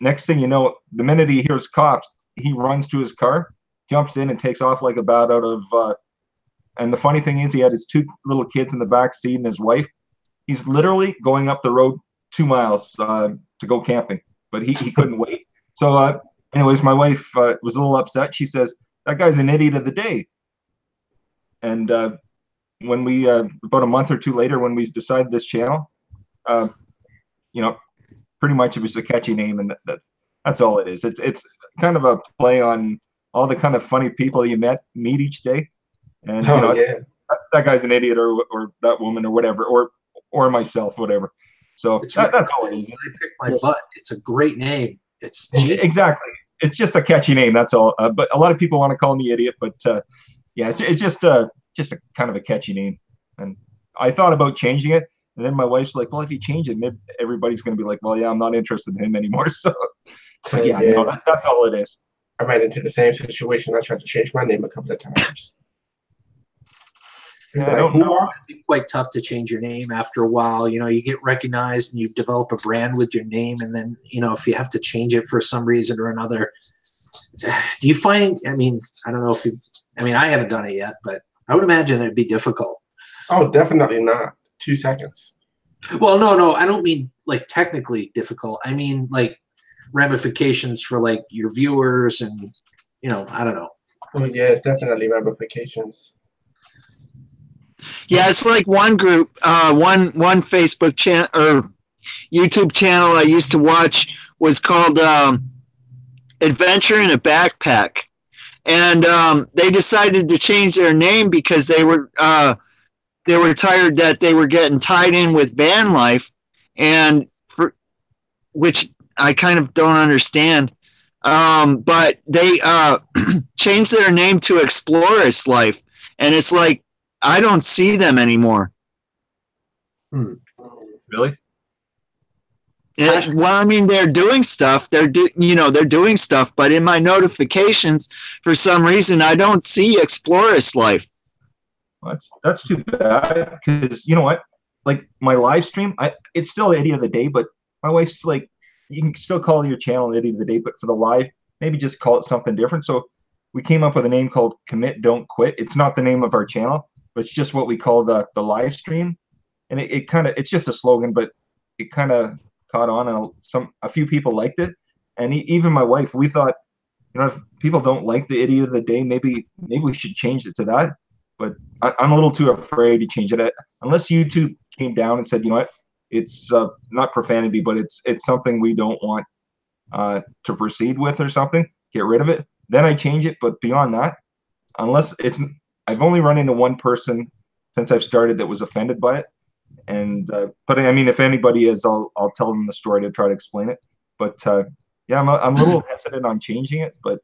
Next thing you know, the minute he hears cops, he runs to his car, jumps in, and takes off like a bat out of. And the funny thing is, he had his 2 little kids in the back seat and his wife. He's literally going up the road 2 miles to go camping, but he couldn't wait. So anyways, my wife was a little upset. She says, that guy's an idiot of the day. And when we, about a month or two later, when we decided this channel, you know, pretty much it was a catchy name, and that's all it is. It's kind of a play on all the kind of funny people you meet each day. And, you know, that guy's an idiot, or that woman, or whatever, or myself, whatever. So that's all it is. I picked my butt. It's a great name. It's exactly. It's just a catchy name. That's all. But a lot of people want to call me idiot. But yeah, it's just a kind of a catchy name. And I thought about changing it, and then my wife's like, "Well, if you change it, maybe everybody's going to be like, well, yeah, I'm not interested in him anymore." So, but yeah, you know, that's all it is. I ran into the same situation. I tried to change my name a couple of times. Yeah, I don't know. It'd be quite tough to change your name after a while. You know, you get recognized and you develop a brand with your name, and then, you know, if you have to change it for some reason or another, do you find, I mean, I don't know if you, I mean, I haven't done it yet, but I would imagine it'd be difficult. Oh, definitely not. 2 seconds. Well, no, I don't mean like technically difficult. I mean like ramifications for like your viewers and, you know, I don't know. Oh yeah, it's definitely ramifications. Yeah, it's like one group, one Facebook channel or YouTube channel I used to watch was called Adventure in a Backpack, and they decided to change their name because they were tired that they were getting tied in with van life, and for which I kind of don't understand. But they changed their name to Explorers Life, and it's like, I don't see them anymore. Really? Well, I mean, they're doing stuff. They're doing stuff, but in my notifications, for some reason, I don't see Explorers Life. Well, that's too bad, because you know what? Like my live stream, it's still Idiot of the Day, but my wife's like, you can still call your channel Idiot of the Day, but for the live, maybe just call it something different. So we came up with a name called Commit Don't Quit. It's not the name of our channel, but it's just what we call the live stream. And it kind of, it's just a slogan, but it kind of caught on, and a few people liked it. And even my wife, we thought, you know, if people don't like the Idiot of the Day, maybe we should change it to that. But I'm a little too afraid to change it, unless YouTube came down and said, you know what, it's not profanity, but it's something we don't want to proceed with or something, get rid of it. Then I change it. But beyond that, unless I've only run into one person since I've started that was offended by it. And but I mean, if anybody is, I'll tell them the story to try to explain it. But yeah, I'm a little hesitant on changing it. But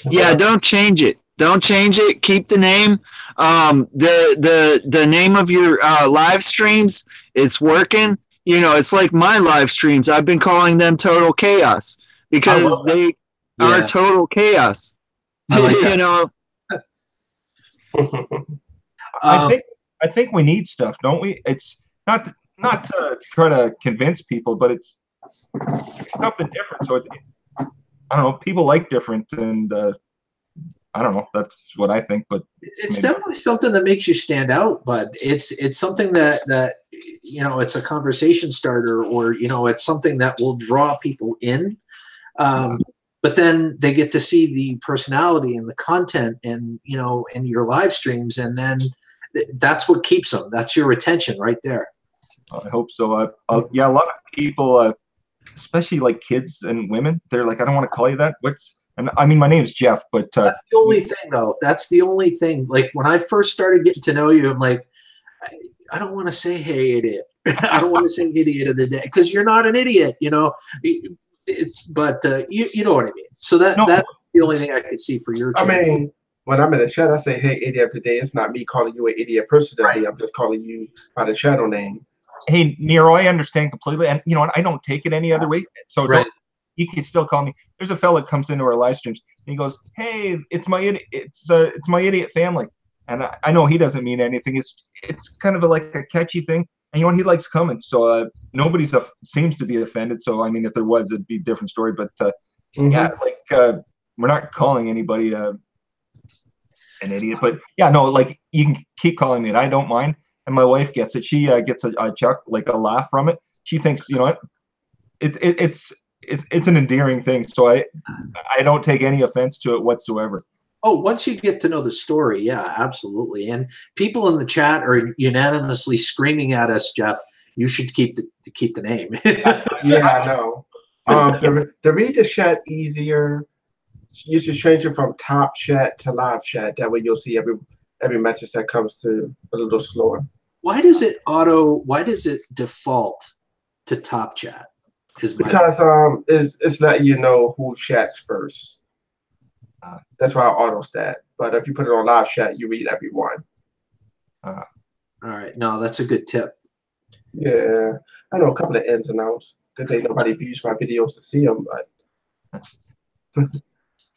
yeah, don't change it. Don't change it. Keep the name. The name of your live streams, it's working. You know, it's like my live streams. I've been calling them Total Chaos because they are total chaos. I like that. You know. I think we need stuff, don't we? It's not to try to convince people, but it's something different. So it's I don't know. People like different, and I don't know. That's what I think. But it's definitely something that makes you stand out. But it's something that you know, it's a conversation starter, or you know, it's something that will draw people in. But then they get to see the personality and the content, and you know, in your live streams, and then that's what keeps them. That's your retention right there. I hope so. Yeah, a lot of people, especially like kids and women, they're like, I don't want to call you that. And I mean, my name's Jeff, but that's the only thing, though. That's the only thing. Like when I first started getting to know you, I'm like, I don't want to say, "Hey, idiot." I don't want to say "Idiot of the Day" because you're not an idiot, you know. But you know what I mean. So that's the only thing I could see for your channel. I mean, when I'm in the chat, I say, "Hey, idiot of the day." It's not me calling you an idiot personally. Right. I'm just calling you by the channel name. Hey, Nero, I understand completely, and you know what? I don't take it any other way. So you can still call me. There's a fella that comes into our live streams and he goes, "Hey, it's my idiot family," and I know he doesn't mean anything. It's kind of like a catchy thing, and you know what? He likes coming. So nobody seems to be offended. So I mean, if there was, it'd be a different story. But yeah, like we're not calling anybody an idiot. But yeah, no, like you can keep calling me it. I don't mind. And my wife gets it. She gets a chuck, like a laugh from it. She thinks, you know what? It's it's an endearing thing. So I don't take any offense to it whatsoever. Oh, once you get to know the story, yeah, absolutely. And people in the chat are unanimously screaming at us, Jeff. You should keep the name. Yeah, I know. To read the chat easier, you should change it from top chat to live chat. That way you'll see every message that comes through a little slower. Why does it default to top chat? Because it's letting you know who chats first. That's why I auto stat. But if you put it on live chat, you read everyone. All right. No, that's a good tip. Yeah. I know a couple of ins and outs. Because ain't nobody views my videos to see them, but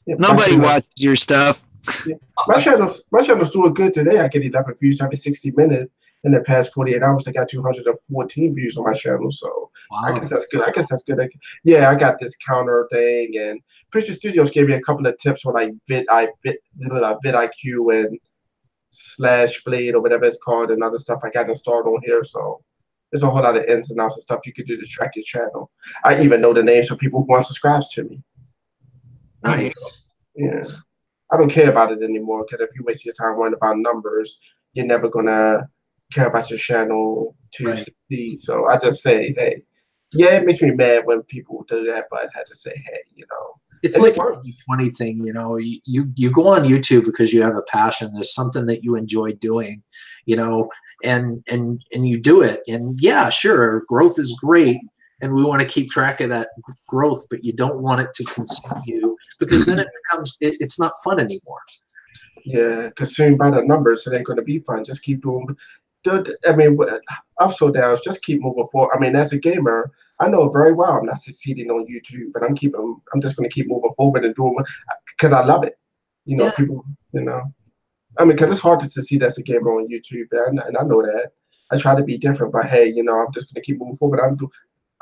yeah, Nobody watched your stuff. Yeah. My channel's doing good today. I get 11 views every 60 minutes. In the past 48 hours, I got 214 views on my channel. So wow. I guess that's good. Yeah, I got this counter thing, and Picture Studios gave me a couple of tips when I vidIQ and /blade or whatever it's called and other stuff I got installed on here. So there's a whole lot of ins and outs and stuff you could do to track your channel. I even know the names of people who unsubscribe to me. Nice. Yeah. I don't care about it anymore because if you waste your time worrying about numbers, you're never gonna care about your channel to succeed. So I just say, hey, yeah, it makes me mad when people do that, but I just say, hey, it's like a funny thing, you go on YouTube because you have a passion. There's something that you enjoy doing, and you do it. And yeah, sure, growth is great. And we want to keep track of that growth, but you don't want it to consume you because then it becomes, it's not fun anymore. Yeah, consumed by the numbers, it ain't going to be fun. Just keep doing. I mean, ups or downs, just keep moving forward. I mean, as a gamer, I know very well I'm not succeeding on YouTube, but I'm just going to keep moving forward and doing because I love it. People, I mean, because it's hard to succeed as a gamer on YouTube, and I know that. I try to be different, but hey, I'm just going to keep moving forward.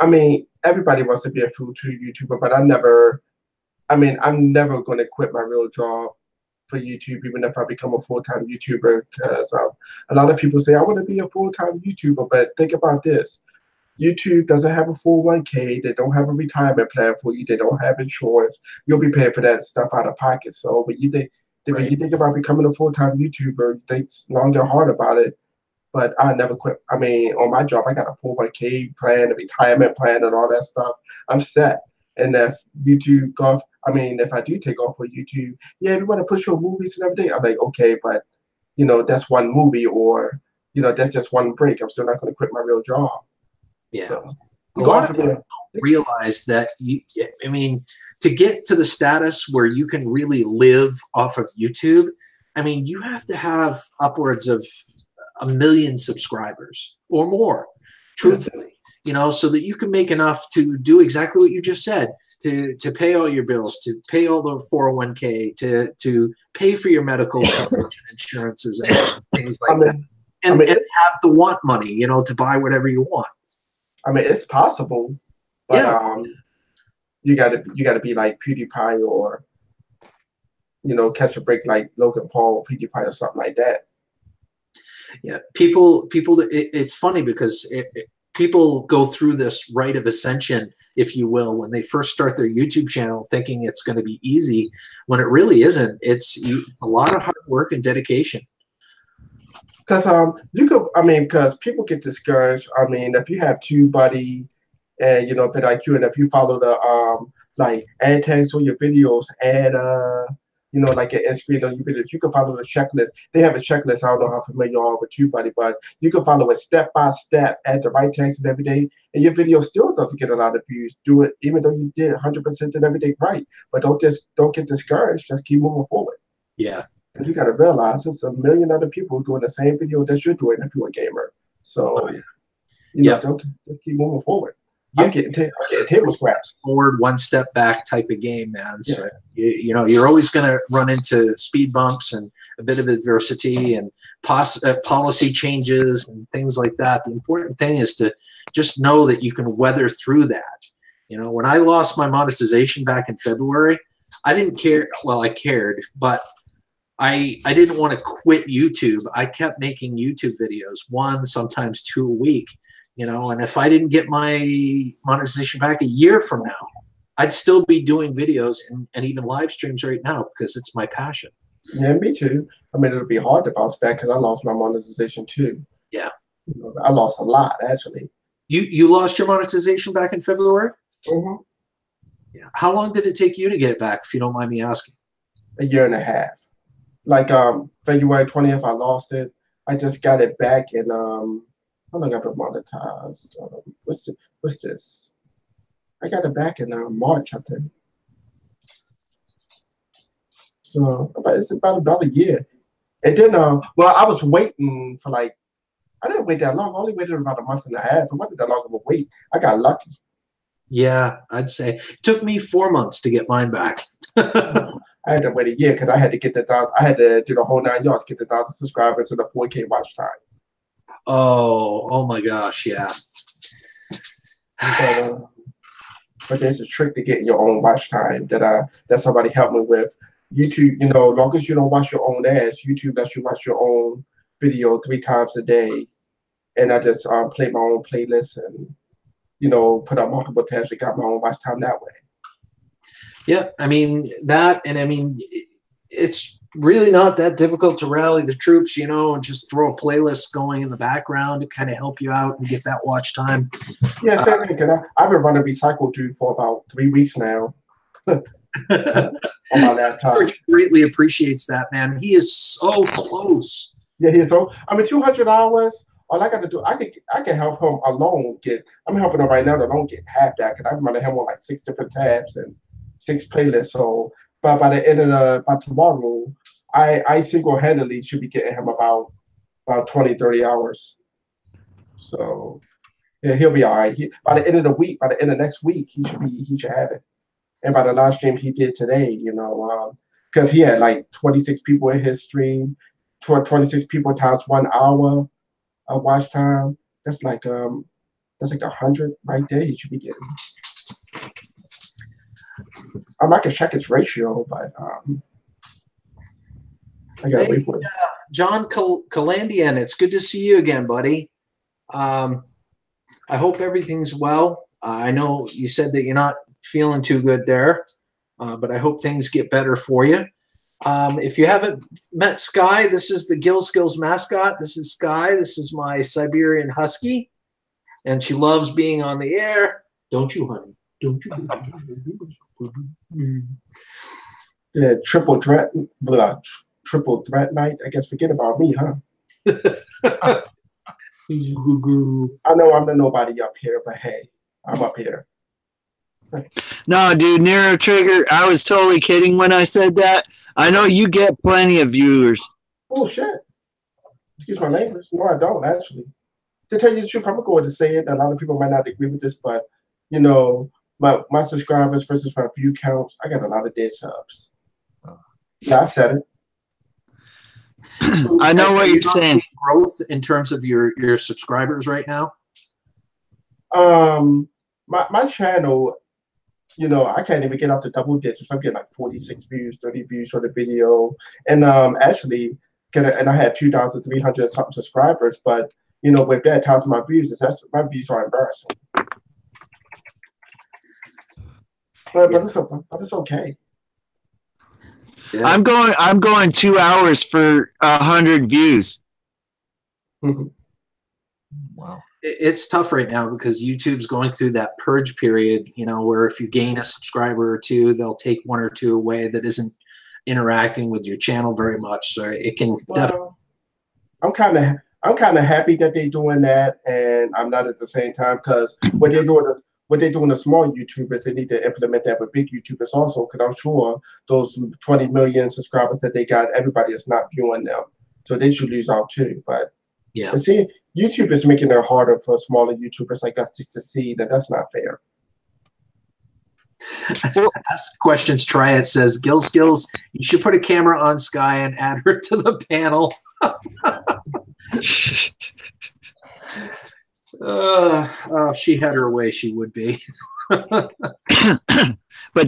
I mean, everybody wants to be a full-time YouTuber, but I'm never going to quit my real job for YouTube, even if I become a full-time YouTuber, because a lot of people say, I want to be a full-time YouTuber, but think about this. YouTube doesn't have a 401k. They don't have a retirement plan for you. They don't have insurance. You'll be paying for that stuff out of pocket. So when you think about becoming a full-time YouTuber, you think long and hard about it. But I never quit. I mean, on my job, I got a 401k plan, a retirement plan, and all that stuff. I'm set. And if YouTube if I do take off for YouTube, yeah, we want to push your movies and everything. I'm like, okay, but that's one movie, or that's just one break. I'm still not going to quit my real job. Yeah. So, a lot of people realize that to get to the status where you can really live off of YouTube, you have to have upwards of 1 million subscribers or more, truthfully, so that you can make enough to do exactly what you just said, to pay all your bills, to pay all the 401k, to pay for your medical coverage and insurances and things like that, and have the want money, to buy whatever you want. I mean, it's possible, but you gotta be like PewDiePie or catch a break like Logan Paul, PewDiePie, or something like that. Yeah, people. It's funny because people go through this rite of ascension, if you will, when they first start their YouTube channel, thinking it's going to be easy, when it really isn't. It's a lot of hard work and dedication. Because because people get discouraged. I mean, if you have TubeBuddy and vidIQ, and if you follow the ad tags on your videos and like an end screen on your videos, you can follow the checklist. They have a checklist. I don't know how familiar you are with TubeBuddy, but you can follow it step by step, add the right tags and everything, and your video still doesn't get a lot of views. Do it even though you did 100% and everything right. But don't get discouraged. Just keep moving forward. Yeah. Because you got to realize there's 1 million other people doing the same video that you're doing if you're a gamer. So, don't just keep moving forward. I'm getting table scraps. Forward, one step back type of game, man. So, you're always going to run into speed bumps and a bit of adversity and policy changes and things like that. The important thing is to just know that you can weather through that. When I lost my monetization back in February, I didn't care. Well, I cared, but I didn't want to quit YouTube. I kept making YouTube videos, 1, sometimes 2 a week, and if I didn't get my monetization back a year from now, I'd still be doing videos and even live streams right now because it's my passion. Yeah, me too. I mean, it'll be hard to bounce back because I lost my monetization too. Yeah. I lost a lot, actually. You lost your monetization back in February? Mm-hmm. Yeah. How long did it take you to get it back, if you don't mind me asking? A year and a half. Like February 20th, I lost it. I just got it back in how long I've been monetized? What's this? I got it back in March, I think. So it's about a year. And then well, I was waiting for like, I didn't wait that long. I only waited about a month and a half. It wasn't that long of a wait. I got lucky. Yeah, I'd say it took me 4 months to get mine back. I had to wait a year because I had to get I had to do the whole 9 yards, get the 1,000 subscribers and the 4K watch time. Oh my gosh, yeah. But there's a trick to getting your own watch time that somebody helped me with. YouTube, as long as you don't watch your own ads, YouTube lets you watch your own video 3 times a day. And I just play my own playlist and put up multiple tabs and got my own watch time that way. Yeah, I mean that, and I mean it's really not that difficult to rally the troops, and just throw a playlist going in the background to kind of help you out and get that watch time. Yeah, same thing. I've been running Recycle Dude for about 3 weeks now. On my laptop. He greatly appreciates that, man. He is so close. Yeah, he's so. 200 hours. All I got to do, I can help him alone get. I'm helping him right now to alone get half that because I'm running him on like 6 different tabs and 6 playlists. So, but by the end of by tomorrow, I single-handedly should be getting him about 20, 30 hours. So, yeah, he'll be all right. By the end of the week, by the end of next week, he should have it. And by the live stream he did today, because he had like 26 people in his stream, 26 people times 1 hour of watch time. That's like 100 right there. He should be getting. I can check its ratio, but I gotta wait for it. John Calandian, it's good to see you again, buddy. I hope everything's well. I know you said that you're not feeling too good there, but I hope things get better for you. If you haven't met Sky, this is the Gil Skillz mascot. This is Sky. This is my Siberian Husky, and she loves being on the air. Don't you, honey? Don't you? Yeah, triple threat night. I guess forget about me, huh? I know I'm the nobody up here, but hey, I'm up here. No, dude, Nero Trigger, I was totally kidding when I said that. I know you get plenty of viewers. Oh, shit. Excuse my language. No, I don't, actually. To tell you the truth, I'm going to say it. A lot of people might not agree with this, but, my subscribers versus my view counts, I got a lot of dead subs. Yeah, I said it. So, I know what you're saying. Growth in terms of your subscribers right now? My channel, I can't even get out to double digits. I'm getting like 46 views, 30 views for the video. And actually, and I have 2,300 something subscribers, but with that times my views, my views are embarrassing. But it's okay. Yeah. I'm going 2 hours for 100 views. Mm-hmm. Wow. It's tough right now because YouTube's going through that purge period, where if you gain a subscriber or two, they'll take 1 or 2 away that isn't interacting with your channel very much. So it can definitely. I'm kind of happy that they're doing that, and I'm not at the same time because what they're doing to small YouTubers, they need to implement that with big YouTubers also. Because I'm sure those 20 million subscribers that they got, everybody is not viewing them, so they should lose out too. But yeah, see, YouTube is making it harder for smaller YouTubers like us to see that that's not fair. Ask questions. Try it. Says Gil Skillz. You should put a camera on Sky and add her to the panel. If she had her way, she would be. But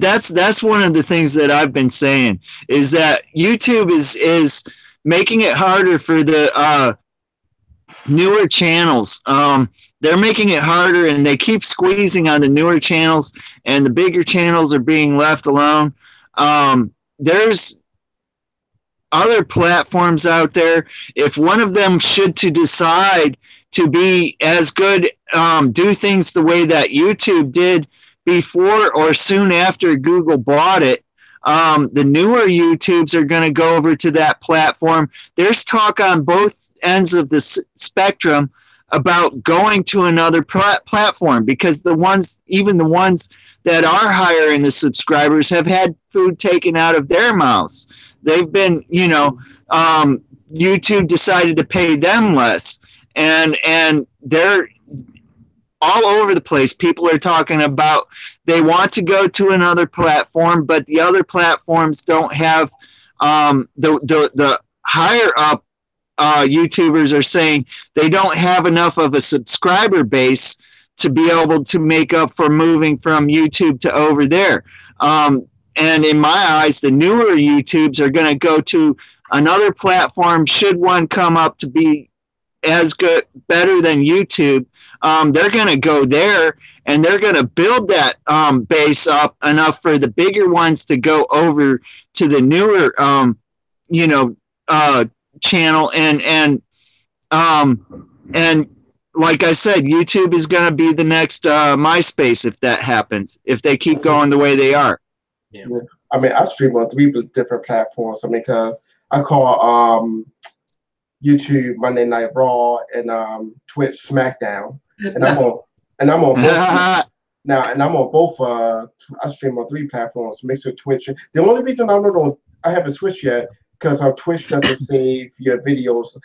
that's one of the things that I've been saying is that YouTube is making it harder for the newer channels. They're making it harder, and they keep squeezing on the newer channels, and the bigger channels are being left alone. There's other platforms out there. If one of them should to decide to be as good, do things the way that YouTube did before or soon after Google bought it, the newer YouTubes are going to go over to that platform. There's talk on both ends of the spectrum about going to another platform, because even the ones that are higher in the subscribers have had food taken out of their mouths. They've been, YouTube decided to pay them less, and they're all over the place. People are talking about they want to go to another platform, but the other platforms don't have the higher up YouTubers are saying they don't have enough of a subscriber base to be able to make up for moving from YouTube to over there. And in my eyes, the newer YouTubes are going to go to another platform should one come up to be as good, better than YouTube. They're going to go there, and they're going to build that base up enough for the bigger ones to go over to the newer, channel. And like I said, YouTube is going to be the next MySpace if that happens, if they keep going the way they are. Yeah. I mean, I stream on 3 different platforms. I mean, because I call YouTube Monday Night Raw and Twitch SmackDown, and I'm on both now, and I'm on both. I stream on 3 platforms: Mixer, Twitch. The only reason I haven't switched yet because Twitch doesn't save your videos.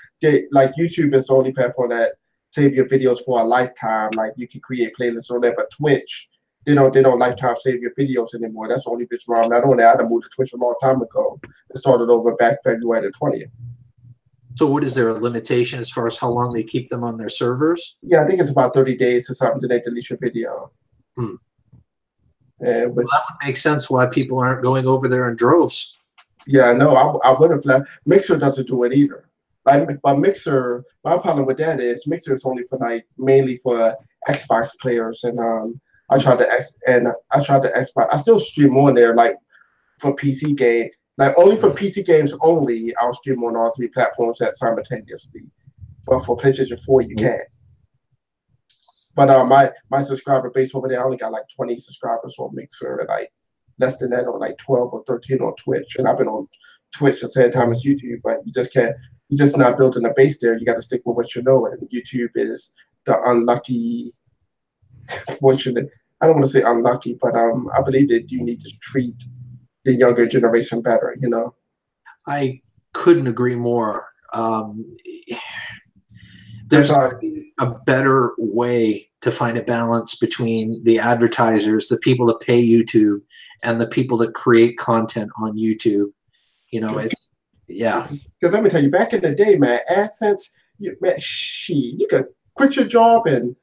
Like YouTube is the only platform that save your videos for a lifetime. Like you can create playlists on there, but Twitch, they don't lifetime save your videos anymore. That's the only reason why I'm not on there. I moved to Twitch a long time ago. It started over back February the 20th. So what is there a limitation as far as how long they keep them on their servers? Yeah, I think it's about 30 days or something. Then they delete your video. Well, that would make sense why people aren't going over there in droves. Yeah, no, I would have left. Mixer doesn't do it either. But Mixer, my problem with that is Mixer is only for mainly for Xbox players, and I tried the Xbox. I still stream on there for PC game. Only for PC games only, I'll stream on all 3 platforms simultaneously. But for PlayStation 4, you can't. But my subscriber base over there, I only got 20 subscribers on Mixer, and less than that on 12 or 13 on Twitch. And I've been on Twitch the same time as YouTube, but you just can't. You're just not building a base there. You got to stick with what you know. And YouTube is the unlucky, fortunate. I don't want to say unlucky, but I believe that you need to treat the younger generation better. I couldn't agree more. There's a better way to find a balance between the advertisers, the people that pay YouTube, and the people that create content on YouTube. It's yeah. Because let me tell you, back in the day, man, AdSense, you could quit your job and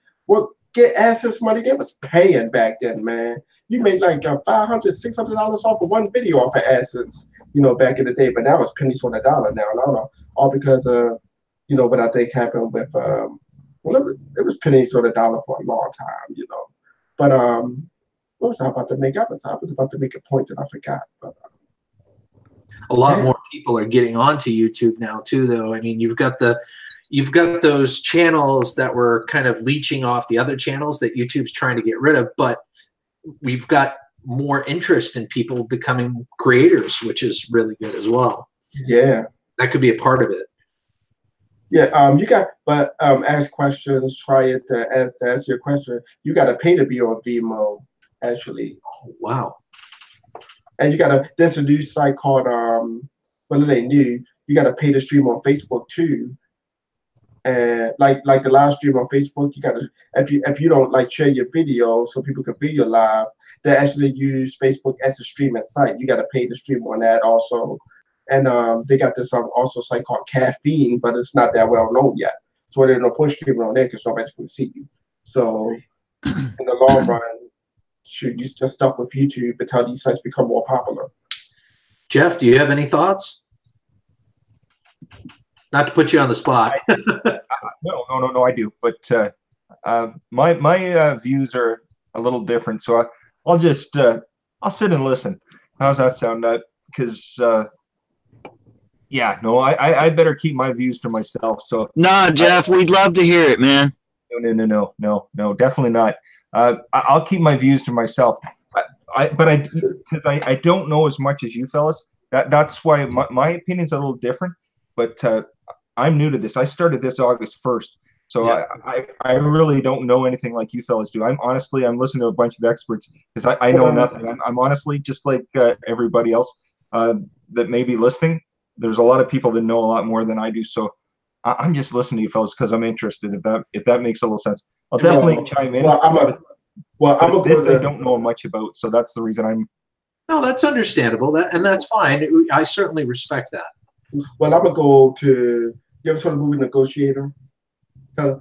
get AdSense money. They was paying back then, man. You made $500, $600 off of one video off of AdSense, back in the day. But now it's pennies on the dollar now. And I don't know, all because of, what I think happened with, it was pennies on the dollar for a long time, But what was I about to make? I was about to make a point that I forgot. But a lot more people are getting onto YouTube now too, though. I mean, you've got those channels that were kind of leeching off the other channels that YouTube's trying to get rid of, but we've got more interest in people becoming creators, which is really good as well. Yeah, that could be a part of it. Yeah, ask questions, try it to answer your question. You got to pay to be on Vimeo, actually. Oh, wow. And there's a new site called, well, it ain't new. You got to pay to stream on Facebook too. And like the live stream on Facebook, you got to, if you don't share your video so people can view your live, they actually use Facebook as a streaming site. You got to pay to stream on that also. And they got this also site called Caffeine, but it's not that well known yet. So they're gonna push streaming on there because nobody's gonna see you. So in the long run, you just stuck with YouTube until these sites become more popular. Jeff, do you have any thoughts? Not to put you on the spot. No, I do. But my views are a little different, so I'll just I'll sit and listen. How's that sound? Because yeah, no, I better keep my views to myself. So Nah, Jeff, we'd love to hear it, man. No, definitely not. I'll keep my views to myself. Because I don't know as much as you fellas. That's why my opinion's a little different. But I'm new to this. I started this August 1st, so yeah. I really don't know anything like you fellas do. I'm listening to a bunch of experts because I know nothing. I'm honestly just like everybody else that may be listening. There's a lot of people that know a lot more than I do, so I'm just listening to you fellas because I'm interested. If that makes a little sense, I'll definitely chime in. I don't know much about, so that's the reason I'm. No, that's understandable. And that's fine. I certainly respect that. Well, I'm gonna go to. You ever saw the movie Negotiator? Tell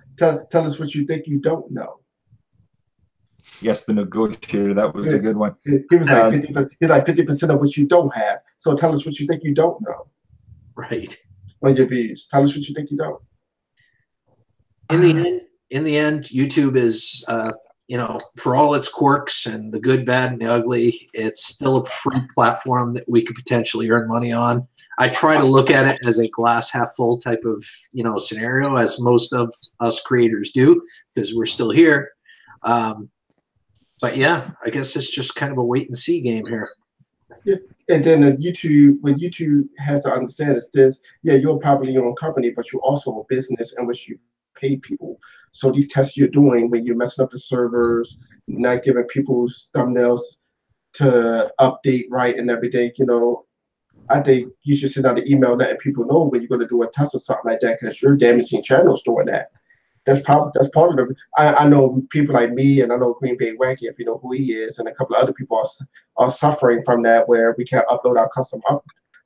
us what you think you don't know. Yes, The Negotiator. That was a good one. He was like 50%. He's like 50% of what you don't have. So tell us what you think you don't know. Right. On your views, tell us what you think you don't. In the end, YouTube is, for all its quirks and the good, bad, and the ugly, it's still a free platform that we could potentially earn money on. I try to look at it as a glass half full type of, scenario, as most of us creators do, because we're still here. But yeah, I guess it's just kind of a wait and see game here. Yeah. And then what YouTube has to understand is this: you're probably your own company, but you're also a business in which you pay people. So these tests you're doing when you're messing up the servers, not giving people's thumbnails to update right and everything, I think you should send out an email letting people know when you're going to do a test or something like that, because you're damaging channels doing that. That's part of it. I know people like me, and I know Green Bay Wacky, if you know who he is, and a couple of other people are suffering from that, where we can't upload our custom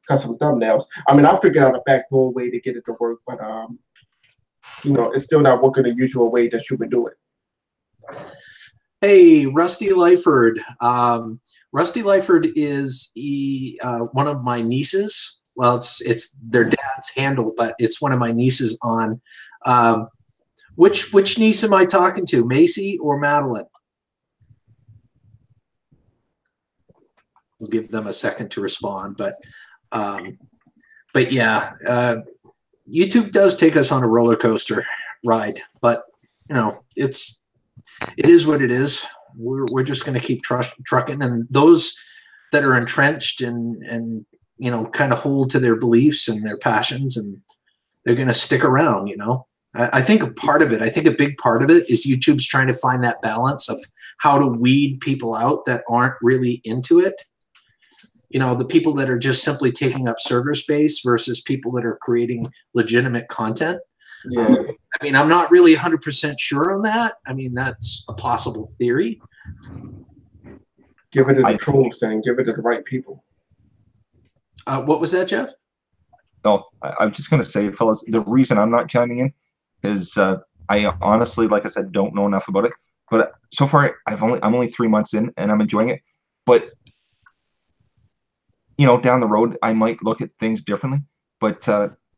thumbnails. I mean, I figured out a backdoor way to get it to work, but it's still not working the usual way that you would do it. Hey, Rusty Lyford. Rusty Lyford is one of my nieces. Well, it's their dad's handle, but it's one of my nieces on. Which niece am I talking to, Macy or Madeline? We'll give them a second to respond, but yeah, YouTube does take us on a roller coaster ride, but it is what it is. We're just going to keep trucking, and those that are entrenched and kind of hold to their beliefs and their passions, and they're going to stick around. I think a big part of it is YouTube's trying to find that balance of how to weed people out that aren't really into it. The people that are just simply taking up server space versus people that are creating legitimate content. Yeah. I mean, I'm not really 100% sure on that. I mean, that's a possible theory. Give it to the trolls, then. Give it to the right people. What was that, Jeff? No, I'm just going to say, fellas, the reason I'm not chiming in is I honestly, like I said, don't know enough about it. But so far, I'm only 3 months in, and I'm enjoying it. But down the road, I might look at things differently. But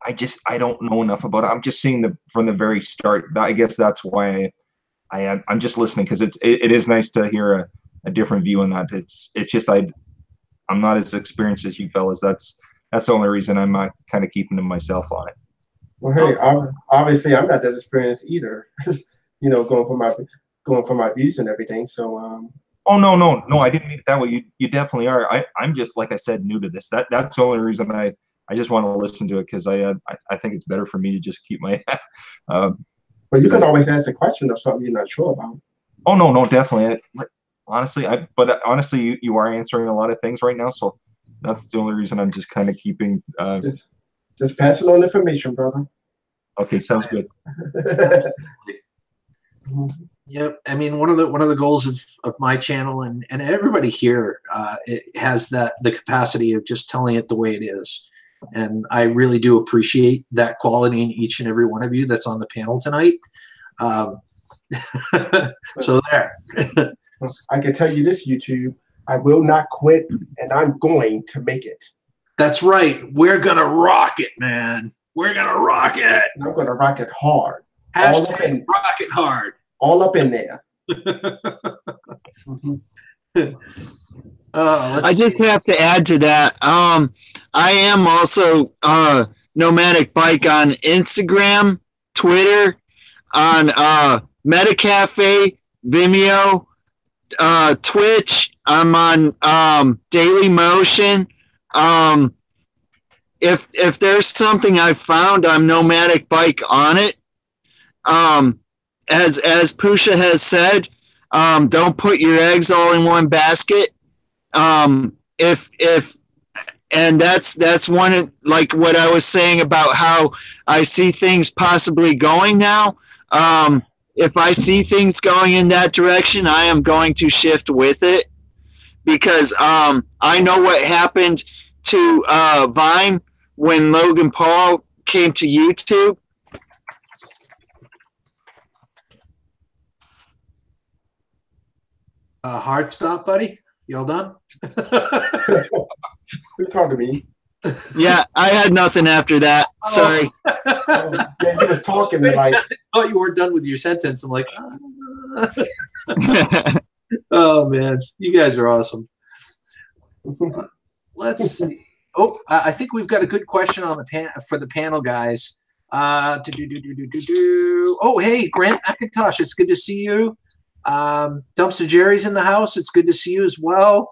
I don't know enough about it. I'm just seeing from the very start. I guess that's why I'm just listening, because it is nice to hear a different view on that. It's just I'm not as experienced as you fellas. That's the only reason I'm kind of keeping to myself on it. Well, hey, obviously I'm not that experienced either. Going for my views and everything. So. Oh no! I didn't mean it that way. You definitely are. I'm just, like I said, new to this. That's the only reason I just want to listen to it, because I think it's better for me to just keep my. But you can always ask a question of something you're not sure about. Oh no, definitely. Honestly, you are answering a lot of things right now, so that's the only reason I'm just kind of keeping. Just passing on information, brother. Okay, sounds good. Yep. I mean, one of the goals of my channel and everybody here, it has the capacity of just telling it the way it is. And I really do appreciate that quality in each and every one of you that's on the panel tonight. So there. I can tell you this, YouTube, I will not quit, and I'm going to make it. That's right. We're going to rock it, man. We're gonna rock it. And I'm gonna rock it hard. All up Hashtag in, rock it hard. all up in there. I just have to add to that. I am also Nomadic Bike on Instagram, Twitter, on Metacafe, Vimeo, Twitch. I'm on Daily Motion. If there's something I found, I'm Nomadic Bike on it. As Pusha has said, don't put your eggs all in one basket. And that's one, like what I was saying about how I see things possibly going now. If I see things going in that direction, I am going to shift with it, because I know what happened to Vine when Logan Paul came to YouTube. Hard stop, buddy. You all done? Who talking to me? Yeah, I had nothing after that. Sorry. Yeah, he was talking to like. I thought you weren't done with your sentence. I'm like, oh man, you guys are awesome. Let's see. Oh, I think we've got a good question on the for the panel, guys. Oh, hey, Grant McIntosh, it's good to see you. Dumpster Jerry's in the house. It's good to see you as well.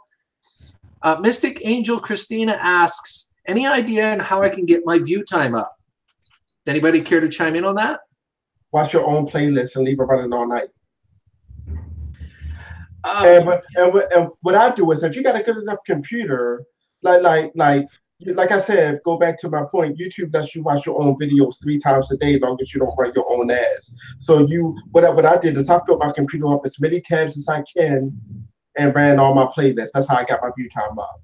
Mystic Angel Christina asks, any idea on how I can get my view time up? Does anybody care to chime in on that? Watch your own playlist and leave it running all night. And what I do is, if you got a good enough computer, like I said, go back to my point. YouTube lets you watch your own videos 3 times a day, as long as you don't run your own ads. So what I did is I filled my computer up as many tabs as I can and ran all my playlists. That's how I got my view time up.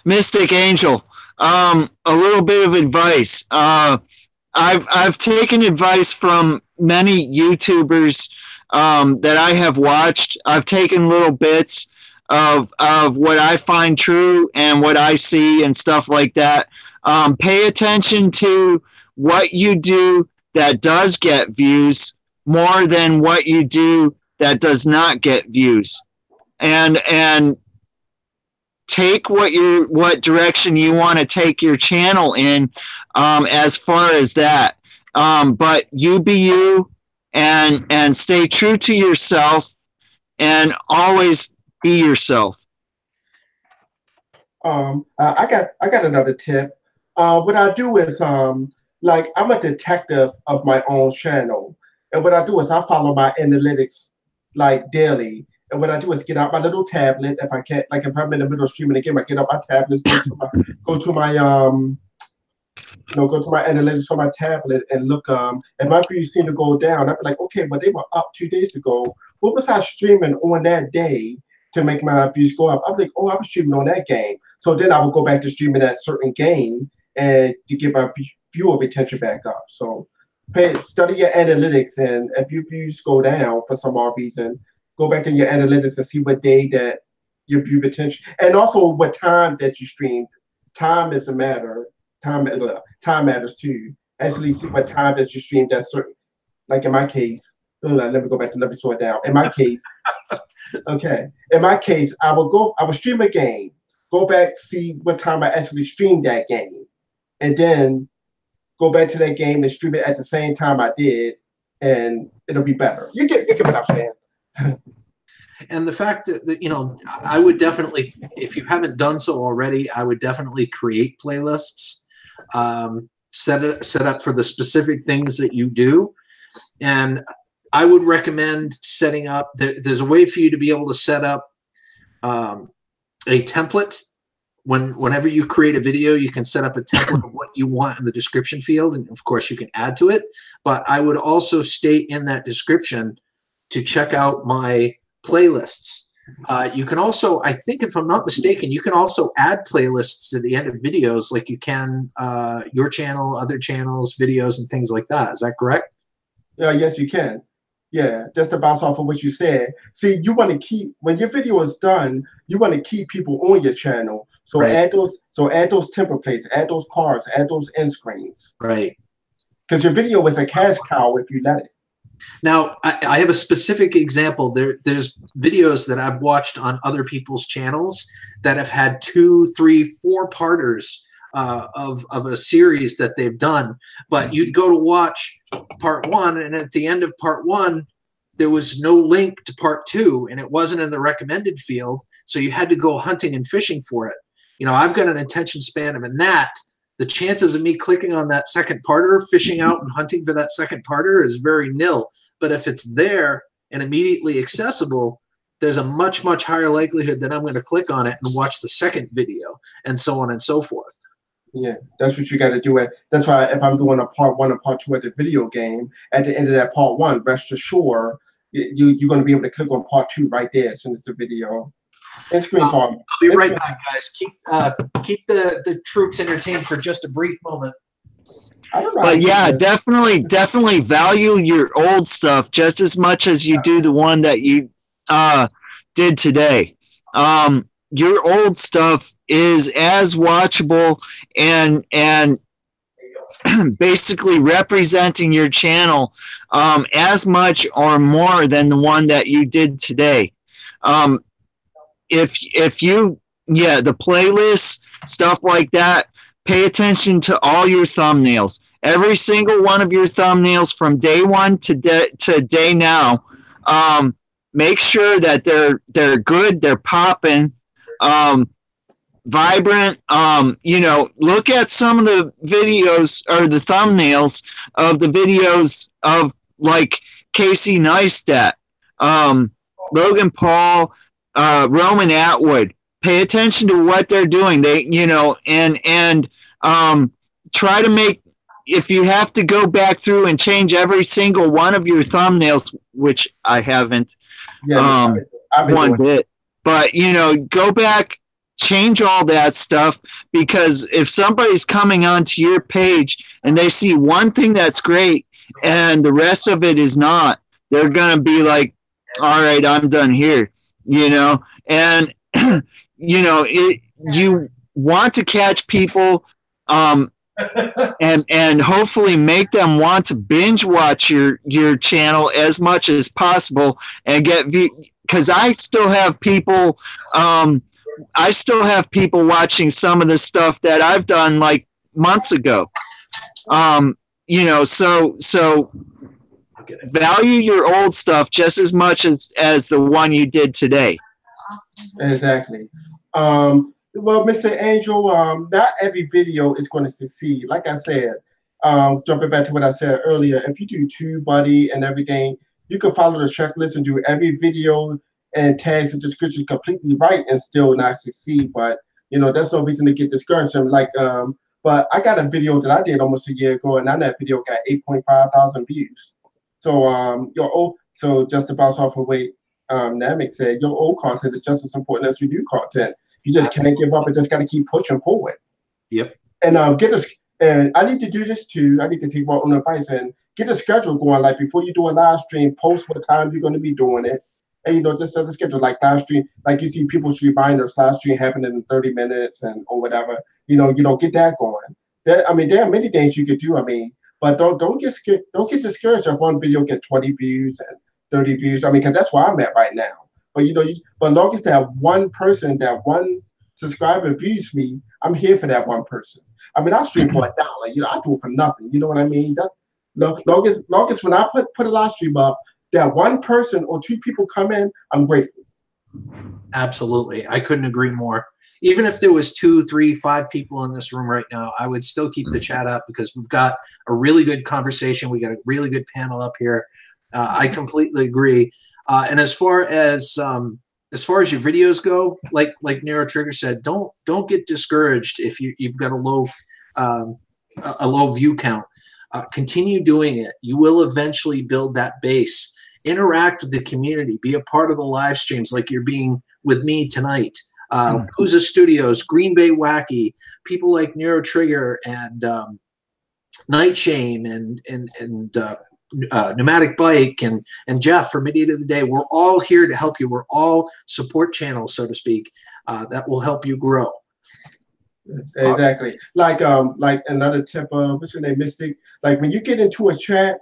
Mystic Angel, a little bit of advice. I've taken advice from many YouTubers that I have watched. I've taken little bits of what I find true and what I see and stuff like that. Pay attention to what you do that does get views more than what you do that does not get views, and take what direction you want to take your channel in, as far as that. But you be you, and stay true to yourself, and always be yourself. I got another tip. What I do is like I'm a detective of my own channel, and what I do is I follow my analytics like daily. And what I do is get out my little tablet. If I can't, like if I'm in the middle of streaming a game, I get out my tablet, go to my analytics on my tablet and look. If my views seem to go down, I'd be like, okay, well they were up 2 days ago. What was I streaming on that day to make my views go up? I'm like, oh, I was streaming on that game. So then I would go back to streaming that certain game and to get my viewer retention back up. So study your analytics, and if your views go down for some odd reason, go back in your analytics and see what day that your view retention, and also what time that you streamed. Time is a matter. Time matters too. Actually, see what time that you streamed. That certain, like in my case. Let me go back to let me slow it down. In my case, okay. In my case, I would stream a game, go back, see what time I actually streamed that game, and then go back to that game and stream it at the same time I did, and it'll be better. You get what I'm saying. And the fact that, I would definitely, if you haven't done so already, I would definitely create playlists, set up for the specific things that you do. And I would recommend setting up, there's a way for you to be able to set up a template. Whenever you create a video, you can set up a template of what you want in the description field. And of course you can add to it, but I would also state in that description to check out my playlists. You can also, I think if I'm not mistaken, you can also add playlists at the end of videos, like you can your channel, other channels, videos, and things like that. Is that correct? Yes, you can. Yeah, just to bounce off of what you said. See, you want to keep, when your video is done, you want to keep people on your channel. So Right. add those templates, add those cards, add those end screens. Right. Because your video is a cash cow if you let it. Now, I have a specific example. There's videos that I've watched on other people's channels that have had 2, 3, 4 parters of a series that they've done. But you'd go to watch part 1, and at the end of part 1, there was no link to part 2, and it wasn't in the recommended field, so you had to go hunting and fishing for it. You know, I've got an attention span of a gnat. The chances of me clicking on that second parter, fishing out and hunting for that second parter is very nil. But if it's there and immediately accessible, there's a much, much higher likelihood that I'm going to click on it and watch the second video, and so on and so forth. Yeah, that's what you got to do. That's why if I'm doing a part 1 or part 2 of the video game, at the end of that part 1, rest assured, you're going to be able to click on part 2 right there as soon as the video. I'll be right back, guys. Keep the troops entertained for just a brief moment. But yeah, definitely value your old stuff just as much as you do the one that you did today. Your old stuff is as watchable and basically representing your channel as much or more than the one that you did today. If you, the playlists, stuff like that, pay attention to all your thumbnails. Every single one of your thumbnails from day 1 to day now. Make sure that they're good, they're popping, vibrant. Look at some of the videos or the thumbnails of the videos of like Casey Neistat, Logan Paul, Roman Atwood. Pay attention to what they're doing. They, and try to make, if you have to go back through and change every single one of your thumbnails, which I haven't, one bit, but go back, change all that stuff, because if somebody's coming onto your page and they see one thing that's great and the rest of it is not, they're going to be like, all right, I'm done here, and you want to catch people and hopefully make them want to binge watch your channel as much as possible and get because I still have people watching some of the stuff that I've done like months ago. So value your old stuff just as much as the one you did today. Exactly. Well, Mr. Angel, not every video is going to succeed. Like I said, jumping back to what I said earlier, if you do TubeBuddy and everything, you can follow the checklist and do every video and tags and descriptions completely right and still not succeed. But that's no reason to get discouraged. But I got a video that I did almost a year ago, and now that video got 8.5 thousand views. So so just to bounce off of what Namek said, your old content is just as important as your new content. You just can't give up and just got to keep pushing forward. Yep. And and I need to do this too. I need to take my own advice and get a schedule going. Like before you do a live stream, post what time you're going to be doing it. And just set the schedule, like live stream, like you see people's reminders, live stream happening in 30 minutes or whatever. Get that going. There are many things you could do. But don't get scared. Don't get discouraged if one video get 20 views and 30 views. Because that's where I'm at right now. But but long as that one person, that one subscriber views me, I'm here for that one person. I stream for $1. I do it for nothing. You know what I mean? That's long as when I put a live stream up, that one person or 2 people come in, I'm grateful. Absolutely, I couldn't agree more. Even if there was 2, 3, 5 people in this room right now, I would still keep the chat up because we've got a really good conversation. We got a really good panel up here. I completely agree. And as far as your videos go, like Nero Trigger said, don't get discouraged if you've got a low view count. Continue doing it. You will eventually build that base. Interact with the community. Be a part of the live streams like you're being with me tonight. Who's a Studios, Green Bay Wacky, people like Nero Trigger and Nightshame and Pneumatic Bike and Jeff from Idiot of the Day. We're all here to help you. We're all support channels, so to speak, that will help you grow. Exactly. Like another tip, what's your name, Mystic? Like when you get into a chat,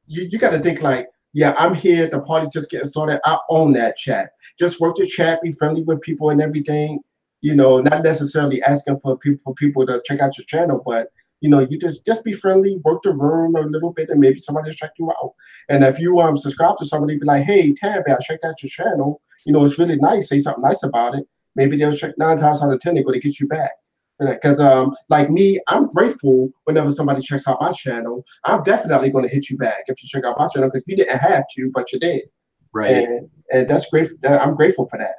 you got to think like, yeah, I'm here. The party's just getting started. I own that chat. Just work the chat, be friendly with people and everything. Not necessarily asking for people to check out your channel, but you just be friendly, work the room a little bit, and maybe somebody will check you out. And if you subscribe to somebody, be like, hey, Tabby, I checked out your channel. It's really nice. Say something nice about it. Maybe they'll check 9 times out of 10. They're going to get you back. Because like me, I'm grateful whenever somebody checks out my channel. I'm definitely going to hit you back if you check out my channel because you didn't have to, but you did. Right. And that's great. I'm grateful for that.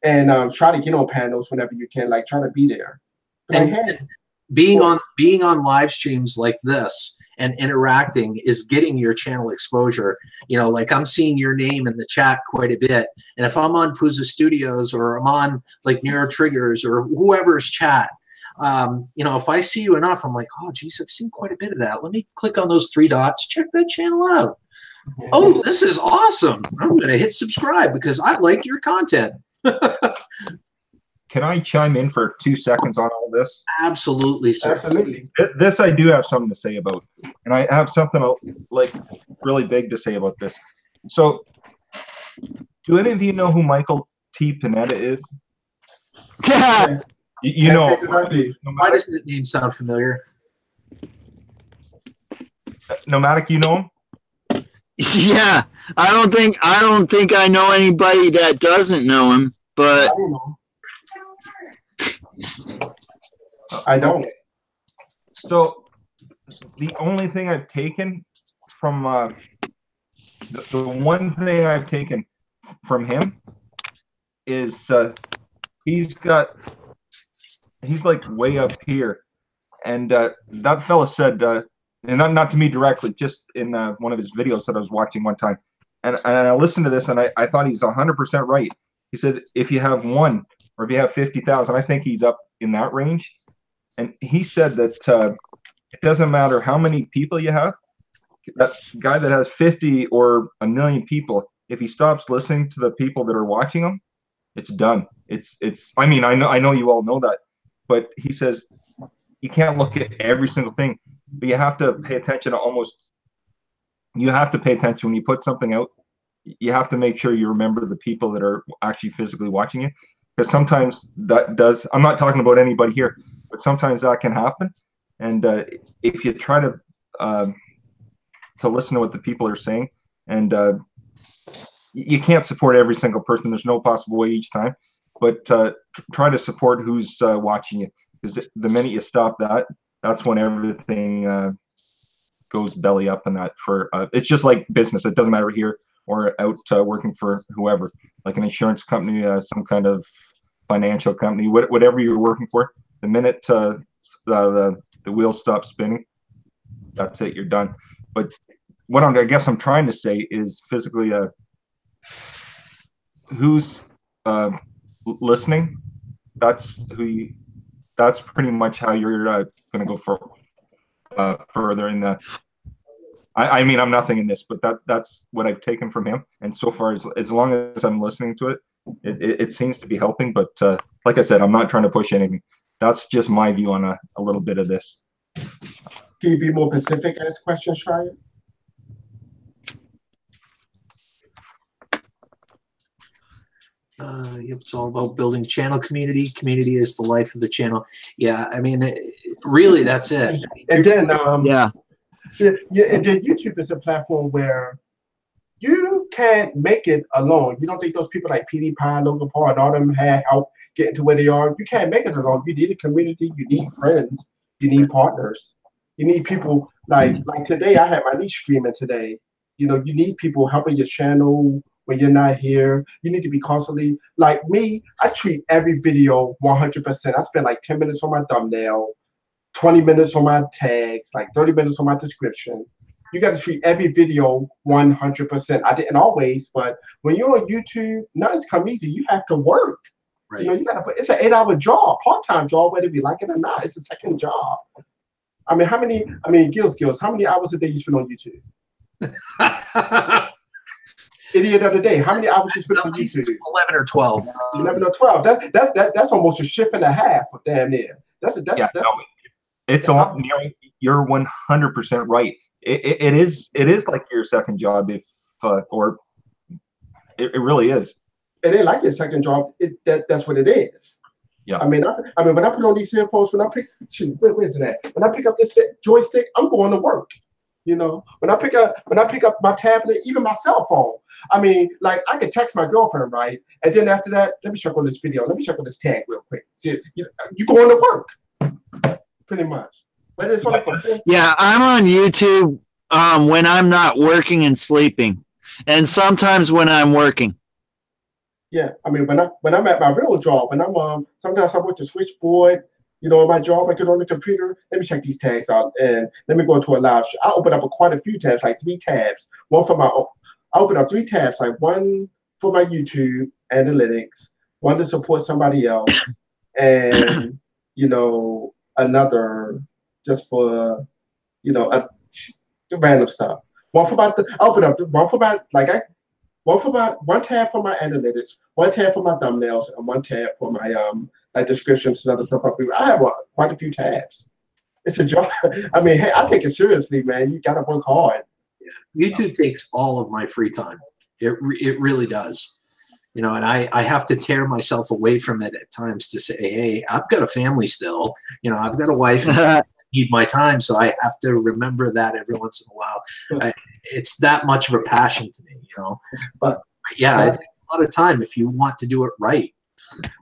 And try to get on panels whenever you can. Like try to be there. Like, hey, being on live streams like this and interacting is getting your channel exposure. Like I'm seeing your name in the chat quite a bit. And if I'm on Puza Studios or I'm on like Neuro Triggers or whoever's chat, if I see you enough, I'm like, oh, geez, I've seen quite a bit of that. Let me click on those 3 dots, check that channel out. Oh, this is awesome. I'm going to hit subscribe because I like your content. Can I chime in for 2 seconds on all this? Absolutely, sir. Absolutely. This I do have something to say about, and I have something like really big to say about this. So, do any of you know who Michael T. Panetta is? Yeah. You know, Why does that name sound familiar? Nomadic, you know him? Yeah, I don't think I know anybody that doesn't know him, but I don't. So the only thing I've taken from the one thing I've taken from him is he's like way up here, and that fella said, and not to me directly, just in one of his videos that I was watching one time, and I listened to this and I thought he's 100% right. He said if you have 1 or if you have 50,000, I think he's up in that range, and he said that it doesn't matter how many people you have. That guy that has 50 or 1 million people, if he stops listening to the people that are watching him, it's done. It's. I mean, I know you all know that, but he says you can't look at every single thing, but you have to pay attention to almost. You have to pay attention when you put something out. You have to make sure you remember the people that are actually physically watching it, because sometimes that does. I'm not talking about anybody here, but sometimes that can happen. And if you try to listen to what the people are saying, and you can't support every single person. There's no possible way each time, but try to support who's watching you, because the minute you stop that, that's when everything goes belly up. And that for it's just like business. It doesn't matter here or out working for whoever, like an insurance company, some kind of financial company, whatever you're working for. The minute the wheels stop spinning, that's it. You're done. But what I guess I'm trying to say is physically, who's listening. That's pretty much how you're going to go for further in the. I mean, I'm nothing in this, but that's what I've taken from him. And so far, as long as I'm listening to it, it seems to be helping. But like I said, I'm not trying to push anything. That's just my view on a little bit of this. Can you be more specific as questions, Shia? It's all about building channel community. Community is the life of the channel. Yeah, I mean, really, that's it. And then, yeah, and then YouTube is a platform where you can't make it alone. You don't think those people like PewDiePie, Logan Paul, and all them had help getting to where they are? You can't make it alone. You need a community. You need friends. You need partners. You need people like today. I had my niece streaming today. You need people helping your channel when you're not here. You need to be constantly like me. I treat every video 100%. I spend like 10 minutes on my thumbnail, 20 minutes on my tags, like 30 minutes on my description. You got to treat every video 100%. I didn't always, but when you're on YouTube, nothing's come easy. You have to work. Right. You got to put. It's an 8-hour job, part-time job, whether you like it or not. It's a second job. I mean, Gil Skillz, how many hours a day you spend on YouTube? Idiot of the day. How many hours you spend At on least YouTube? 11 or 12. 11 or 12. That's almost a shift and a half of damn near. Yeah, no, it's all you're 100% right. It is like your second job, if or it really is. It ain't like your second job. That's what it is. Yeah. I mean, when I put on these headphones, when I pick, where's it at? When I pick up this joystick, I'm going to work. You know, when I pick up my tablet, even my cell phone. I mean, like I can text my girlfriend, right? And then after that, let me check on this video. Let me check on this tag real quick. See, you going to work, pretty much. But it's yeah, I'm on YouTube when I'm not working and sleeping, and sometimes when I'm working. Yeah, I mean, when I'm at my real job, when I'm sometimes I work the switchboard. You know, my job, I get on the computer. Let me check these tags out, and let me go to a live show. I open up quite a few tabs, like 3 tabs. One for I open up 3 tabs, like one for my YouTube analytics, one to support somebody else, and you know, another just for random stuff. One for I open up one for my one tab for my analytics, one tab for my thumbnails, and one tab for my like descriptions and other stuff. I have quite a few tabs. It's a job. I mean, hey, I take it seriously, man. You gotta work hard. Yeah. YouTube takes all of my free time. It really does. You know, and I have to tear myself away from it at times to say, hey, I've got a family still. You know, I've got a wife and need my time, so I have to remember that every once in a while. It's that much of a passion to me, you know. But yeah, it takes a lot of time if you want to do it right.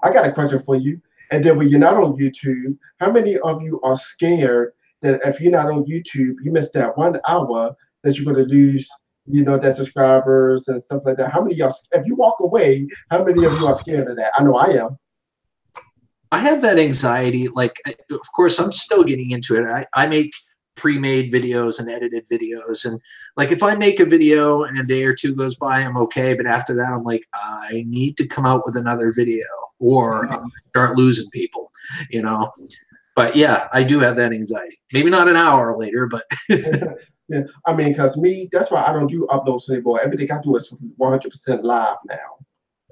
I got a question for you. And then when you're not on YouTube, how many of you are scared that if you're not on YouTube, you miss that 1 hour that you're going to lose, you know, that subscribers and stuff like that? How many of y'all, if you walk away, how many of you are scared of that? I know I am. I have that anxiety. Like, of course, I'm still getting into it. I make pre-made videos and edited videos, and like if I make a video and a day or 2 goes by, I'm okay, but after that I'm like, I need to come out with another video or I'm gonna start losing people, you know. But yeah, I do have that anxiety. Maybe not an hour later, but yeah, I mean, because me, that's why I don't do uploads anymore. Everything I do is 100% live now,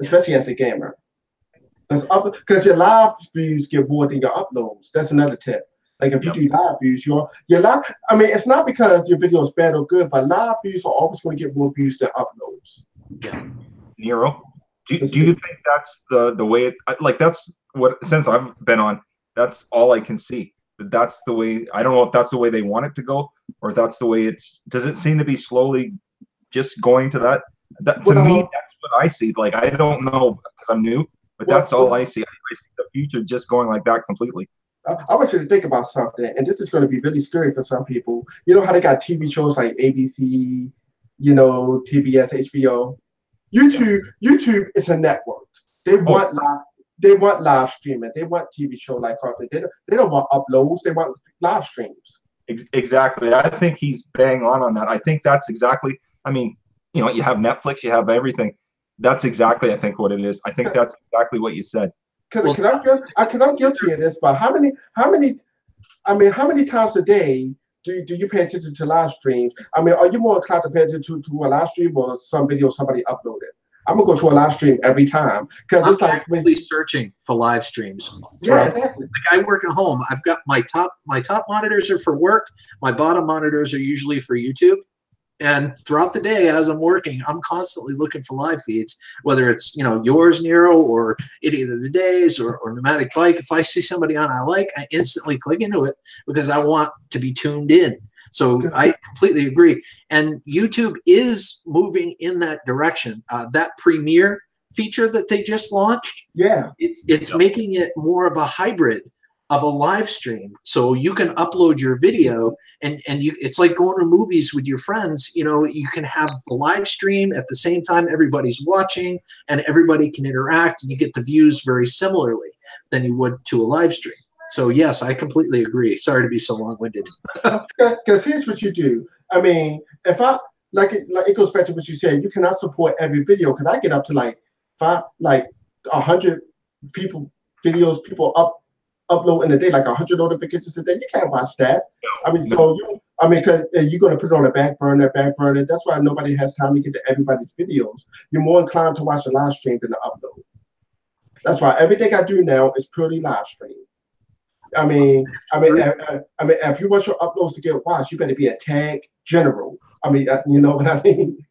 especially as a gamer. Because your live views get more than your uploads. That's another tip. Like if you do live views, your live. I mean, it's not because your video is bad or good, but live views are always going to get more views than uploads. yeah. Nero, do you think that's the way it, like that's what, since I've been on, that's all I can see. That's the way. I don't know if that's the way they want it to go, or if that's the way it's. Does it seem to be slowly just going to that? To me, that's what I see. Like I don't know because I'm new, but that's all I see. I see the future just going like that completely. I want you to think about something, and this is going to be really scary for some people. You know how they got TV shows like ABC, you know, TBS, HBO. YouTube is a network. They want live streaming. They want TV show like content. They don't want uploads. They want live streams. Exactly. I think he's bang on that. I think that's exactly. I mean, you know, you have Netflix, you have everything. That's exactly, I think, what it is. I think that's exactly what you said. Because I'm guilty of this, but how many times a day do you pay attention to live streams? I mean, are you more inclined to pay attention to a live stream or some video somebody uploaded? I'm gonna go to a live stream every time because it's like really searching for live streams. Yeah, exactly. Like I work at home. I've got my top monitors are for work. My bottom monitors are usually for YouTube. And throughout the day, as I'm working, I'm constantly looking for live feeds, whether it's, you know, yours, Nero, or Idiot of the Days, or Nomadic Bike. If I see somebody on I like, I instantly click into it because I want to be tuned in. So I completely agree. And YouTube is moving in that direction. That Premiere feature that they just launched, it's making it more of a hybrid of a live stream. So you can upload your video and it's like going to movies with your friends. You know, you can have the live stream at the same time everybody's watching and everybody can interact and you get the views very similarly than you would to a live stream. So yes, I completely agree. Sorry to be so long-winded. Because here's what you do. I mean, if I like it goes back to what you said. You cannot support every video because I get up to like 100 videos people upload in a day, like 100 notifications a day. You can't watch that. I mean, so I mean, because you're going to put it on a back burner, back burner. That's why nobody has time to get to everybody's videos. You're more inclined to watch the live stream than the upload. That's why everything I do now is purely live stream. I mean, if you want your uploads to get watched, you better be a tag general. I mean, you know what I mean?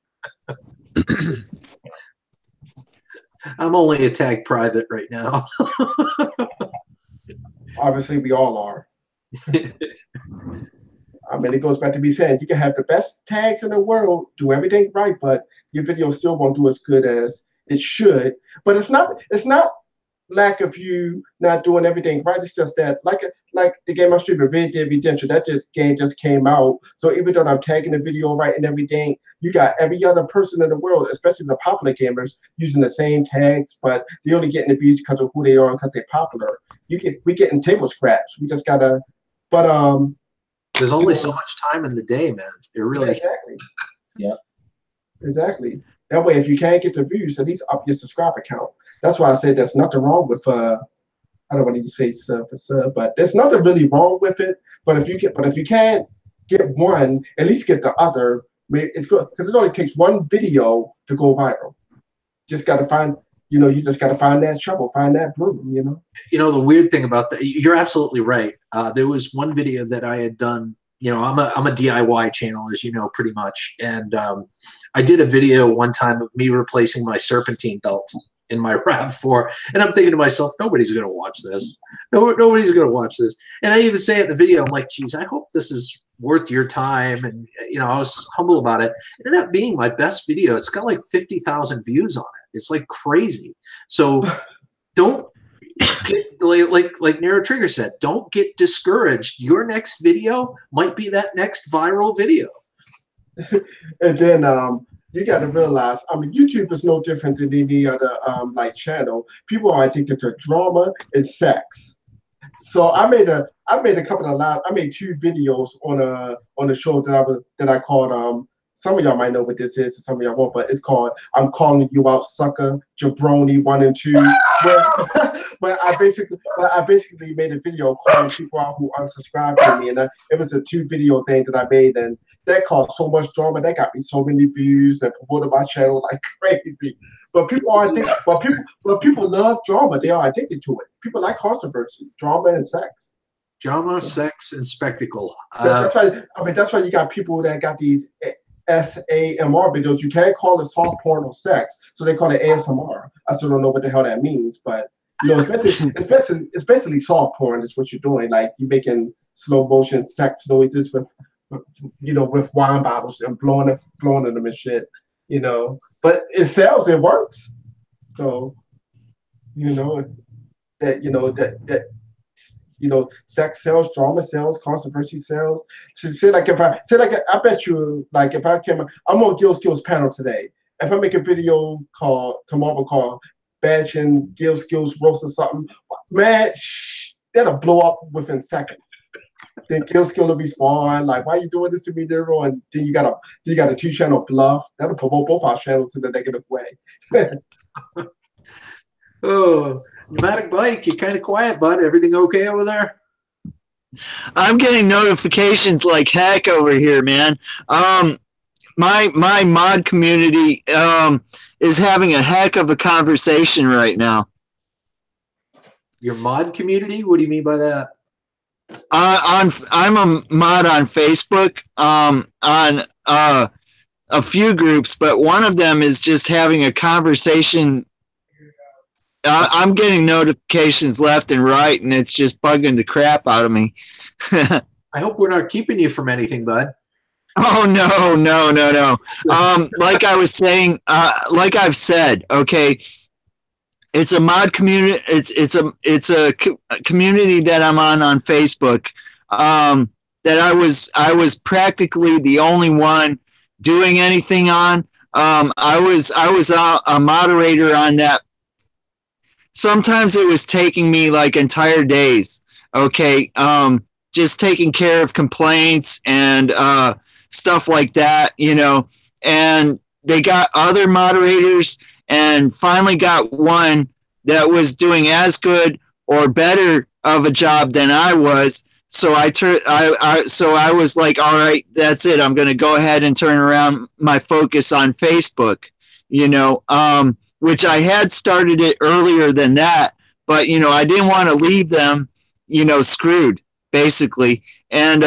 I'm only a tag private right now. Obviously, we all are. I mean, it goes back to me saying you can have the best tags in the world, do everything right, but your video still won't do as good as it should. But it's not lack of you not doing everything right. It's just that like the game I'm streaming, Red Dead Redemption, game just came out. So even though I'm tagging the video right and everything, you got every other person in the world, especially the popular gamers, using the same tags, but they only getting abused because of who they are and because they're popular. We getting table scraps. We just gotta, but there's only so much time in the day, man. It really exactly. Yeah, exactly. That way, if you can't get the views, at least up your subscriber count. That's why I said there's nothing wrong with I don't want to say sub for sub, but there's nothing really wrong with it. But if you can't get one, at least get the other. It's good because it only takes one video to go viral. Just got to find, you just got to find that shovel, find that broom, The weird thing about that, you're absolutely right. There was one video that I had done. I'm a DIY channel, as you know, pretty much, and I did a video one time of me replacing my serpentine belt in my RAV4, and I'm thinking to myself, nobody's going to watch this. Nobody's going to watch this. And I even say in the video, I'm like, geez, I hope this is worth your time. And, I was humble about it. It ended up being my best video. It's got like 50,000 views on it. It's like crazy. So don't get, like Nero Trigger said, don't get discouraged. Your next video might be that next viral video. And then, you got to realize, YouTube is no different than any other channel. People are addicted to drama and sex. So I made a couple of live. I made 2 videos on a show that I called some of y'all might know what this is, and some of y'all won't, but it's called "I'm Calling You Out, Sucker," Jabroni 1 and 2. But I basically made a video calling people out who unsubscribed to me, and it was a 2 video thing that I made, and that caused so much drama. That got me so many views and promoted my channel like crazy. But people are addicted. But people love drama. They are addicted to it. People like controversy, drama, and sex. Drama, sex, and spectacle. That's why you got people that got these SAMR videos. You can't call it soft porn or sex, so they call it ASMR. I still don't know what the hell that means, but it's basically soft porn. Is what you're doing. Like you're making slow motion sex noises with wine bottles and blowing them and shit. But it sells. It works. So sex sells, drama sells, controversy sells. I bet you, like, if I'm on Gil Skillz panel today. If I make a video tomorrow called bashing Gil Skillz roast or something, man, that'll blow up within seconds. Then Gil Skillz will be spawned, like, why are you doing this to me, Nero? And then you got a 2-channel bluff. That'll promote both our channels in a negative way. Oh, Pneumatic Bike, you're kind of quiet, bud. Everything okay over there? I'm getting notifications like heck over here, man. My mod community is having a heck of a conversation right now. Your mod community? What do you mean by that? I'm a mod on Facebook, on a few groups, but one of them is just having a conversation. I'm getting notifications left and right, and it's just bugging the crap out of me. I hope we're not keeping you from anything, bud. Oh, no. Like I was saying, like I've said, okay, it's a mod community. It's a community that I'm on Facebook. That I was practically the only one doing anything on. I was a moderator on that. Sometimes it was taking me like entire days. Okay, just taking care of complaints and stuff like that, and they got other moderators and finally got one that was doing as good or better of a job than I was. so I was like, all right, that's it. I'm going to go ahead and turn around my focus on Facebook, which I had started it earlier than that, but, I didn't want to leave them, screwed basically. And,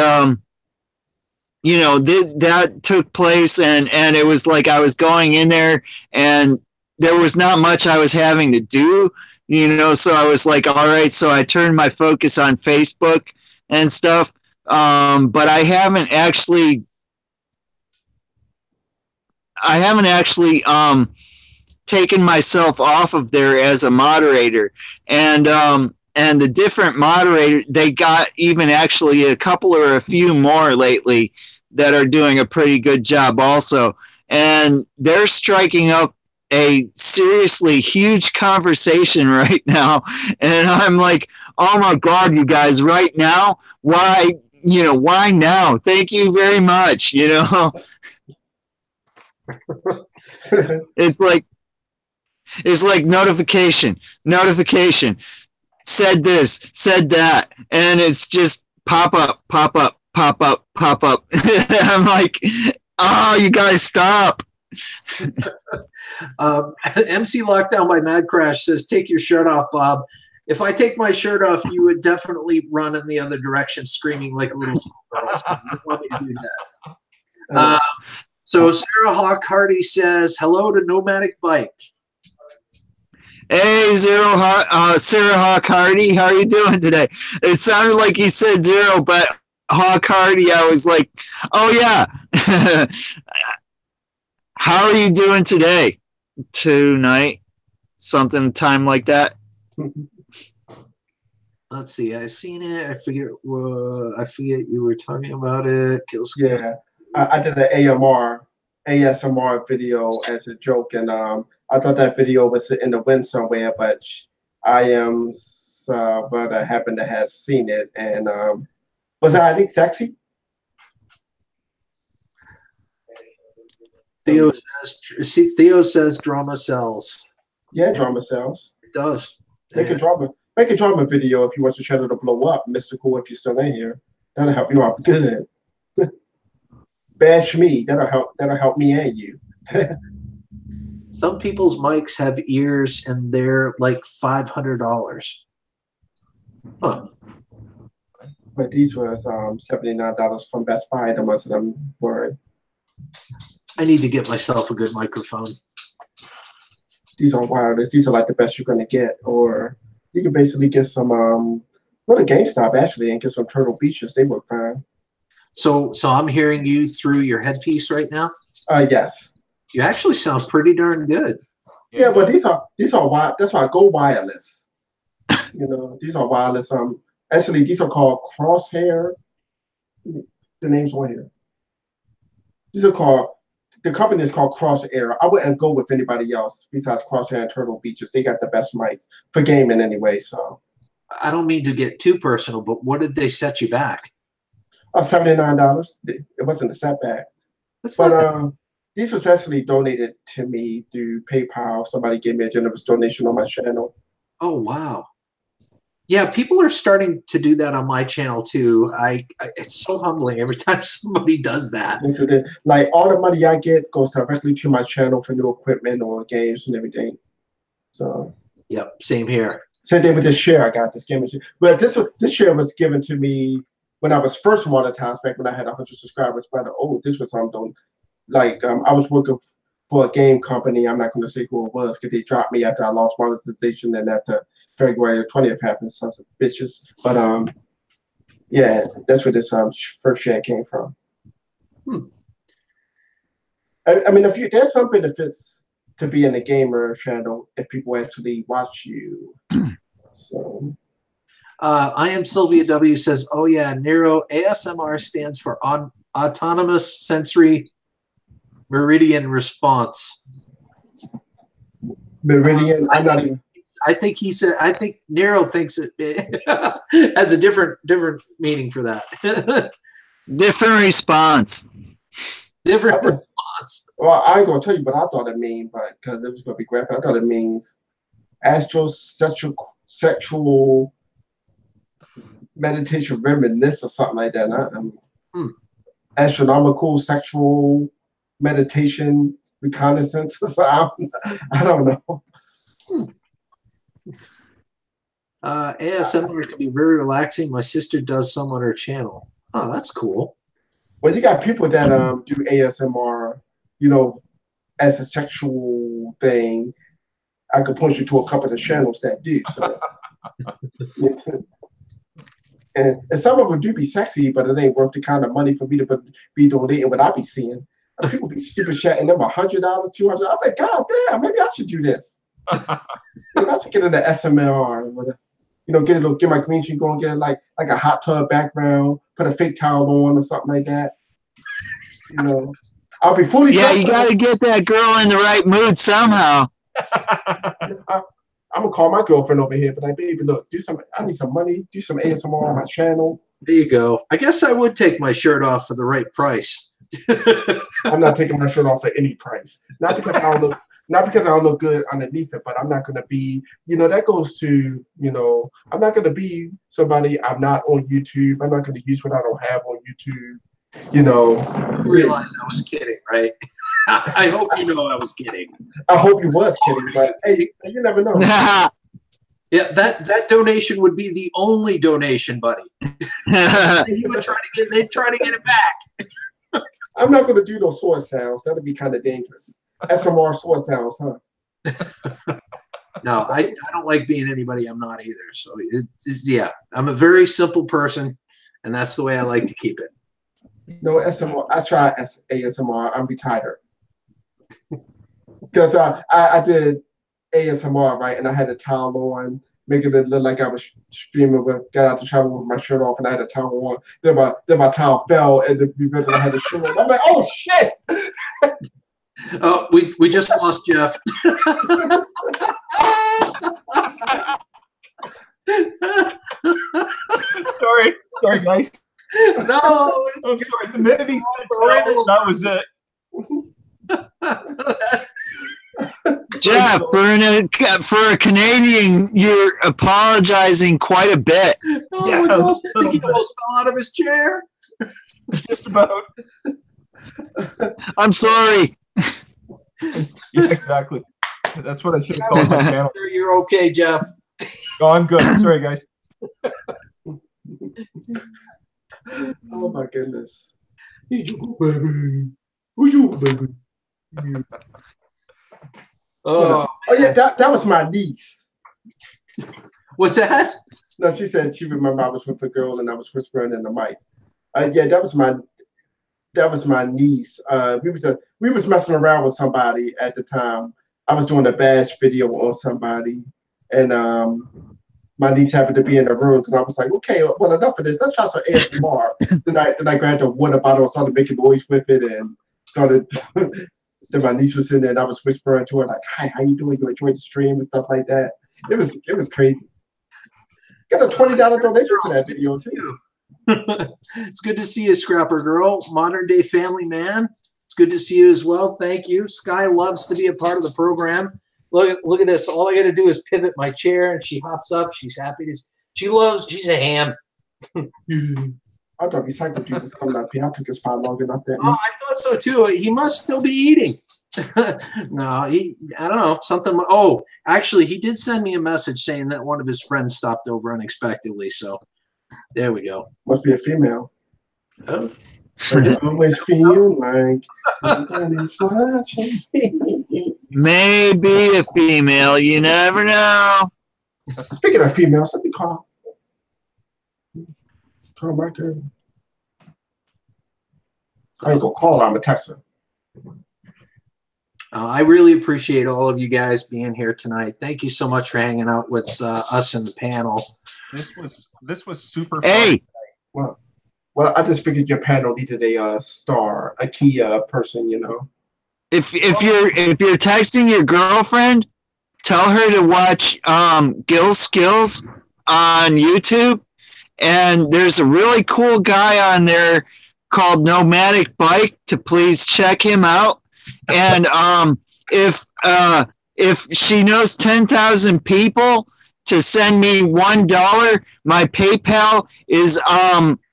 that took place and it was like I was going in there and there was not much I was having to do, so I was like, all right, so I turned my focus on Facebook and stuff. But I haven't actually taken myself off of there as a moderator. And the different moderators, they got even actually a couple or a few more lately that are doing a pretty good job also. And they're striking up a seriously huge conversation right now. And I'm like, oh my God, you guys, right now? Why now? Thank you very much. It's like notification, said this, said that. And it's just pop up. I'm like, oh, you guys stop. MC Lockdown by Mad Crash says, take your shirt off, Bob. If I take my shirt off, you would definitely run in the other direction screaming like a little schoolgirl. So you want me to do that. So Sarah Hawk Hardy says, hello to Nomadic Bike. Hey, Sarah Hawk Hardy, how are you doing today? It sounded like you said Zero, but Hawk Hardy, I was like, oh yeah. How are you doing today? Tonight? Something time like that? Let's see. I seen it. I forget you were talking about it. Gil Skillz. Yeah, I did an ASMR video as a joke, and I thought that video was in the wind somewhere, but I am but I happen to have seen it, and was I think sexy? Theo says drama sells. Yeah, drama sells. It does. Make a drama video if you want your channel to blow up. Mystical, if you're still in here, that'll help you out good. Bash me, that'll help me and you. Some people's mics have ears and they're like $500. Huh. But these was $79 from Best Buy. The ones that I'm wearing. I need to get myself a good microphone. These are wireless. These are like the best you're gonna get, or you can basically get some go to GameStop actually and get some Turtle Beaches. They work fine. So I'm hearing you through your headpiece right now? Yes. You actually sound pretty darn good. Yeah, but these are that's why I go wireless. These are wireless. Actually these are called Crosshair. The name's on here. These are called, the company is called Crosshair. I wouldn't go with anybody else besides Crosshair and Turtle Beaches. They got the best mics for gaming anyway. So I don't mean to get too personal, but what did they set you back? $79. It wasn't a setback. But these was actually donated to me through PayPal. Somebody gave me a generous donation on my channel. Oh wow. Yeah, people are starting to do that on my channel too. It's so humbling every time somebody does that. Like all the money I get goes directly to my channel for new equipment or games and everything. So. Yep, same here. Same thing with this share I got, this gaming share. But this share was given to me when I was first monetized, back when I had 100 subscribers. But this was something like I was working for a game company. I'm not going to say who it was because they dropped me after I lost monetization and after February 20th happened, sons of bitches. But yeah, that's where this first share came from. I mean, there's some benefits to being a gamer channel if people actually watch you. So. I am Sylvia W says, oh yeah, Nero ASMR stands for Autonomous Sensory Meridian Response. Meridian? I think he said, I think Nero thinks it has a different meaning for that. Different response. Different response. Well, I ain't gonna tell you what I thought it mean, but because it was gonna be graphic, I thought it means astrosexual meditation reminisce or something like that. Hmm. Astronomical sexual meditation reconnaissance. So I don't know. ASMR can be very relaxing. My sister does some on her channel. Oh, that's cool. Well, you got people that do ASMR, you know, as a sexual thing. I could point you to a couple of the channels that do. So. And some of them do be sexy, but it ain't worth the kind of money for me to be donating what I be seeing. People be super chatting them $100, $200. I'm like, God damn, maybe I should do this. Maybe I should get into SMR, get my green screen going, get like a hot tub background, put a fake towel on or something like that. You know, I'll be fully. Yeah, you got to get that girl in the right mood somehow. I'm gonna call my girlfriend over here, but like, baby, look, I need some money. Do some ASMR on my channel. There you go. I guess I would take my shirt off for the right price. I'm not taking my shirt off at any price. Not because I don't look good underneath it, but I'm not gonna be. That goes to. I'm not gonna be somebody. I'm not on YouTube. I'm not gonna use what I don't have on YouTube. You realize I was kidding, right? I hope you know I was kidding. I hope you was kidding, but hey, you never know. Yeah, that donation would be the only donation, buddy. They'd try to get it back. I'm not going to do those sword sounds. That'd be kind of dangerous. SMR sword sounds, huh? No, I don't like being anybody I'm not either. So I'm a very simple person, and that's the way I like to keep it. No SMR. I try ASMR. I'm retired because I did ASMR, right, and I had a towel on, making it look like I was streaming got out the shower with my shirt off, and I had a towel on. Then my towel fell, and I had a shirt on. I'm like, oh shit! Oh, we just lost Jeff. Sorry, guys. No, I'm sorry. The minute he said that was it. Jeff, for a Canadian, you're apologizing quite a bit. Oh my gosh, I think he almost fell out of his chair. Just about. I'm sorry. Yeah, exactly. That's what I should have called my channel. You're okay, Jeff. Oh, I'm good. Sorry, guys. Oh my goodness. Oh yeah, that was my niece. What's that? No, she said she remembered I was with a girl and I was whispering in the mic. Yeah, that was my niece. We was messing around with somebody at the time. I was doing a bash video on somebody, and my niece happened to be in the room, and I was like, okay, well, enough of this. Let's try some ASMR. then I grabbed a water bottle and started making noise with it, and started. Then my niece was in there, and I was whispering to her like, "Hi, how you doing? You enjoyed the stream and stuff like that." It was crazy. Got a $20 donation for that video too. It's good to see you, Scrapper Girl, modern day family man. It's good to see you as well. Thank you. Sky loves to be a part of the program. Look at this. All I got to do is pivot my chair, and she hops up. She's happy. She's a ham. I thought Recycle Dude was coming up here. I took his spot long enough that. Oh, I thought so too. He must still be eating. No, I don't know. Something. Oh, actually, he did send me a message saying that one of his friends stopped over unexpectedly. So there we go. Must be a female. Oh. I always feel like nobody's watching me. Maybe a female. You never know. Speaking of females, let me call my girl. I ain't gonna call her. I'm gonna text her. I really appreciate all of you guys being here tonight. Thank you so much for hanging out with us in the panel. This was super fun. Hey. Well, I just figured your panel needed a star, a key person, you know. If you're texting your girlfriend, tell her to watch Gil Skillz on YouTube, and there's a really cool guy on there called Nomadic Bike. To please check him out. And if she knows 10,000 people to send me $1, my PayPal is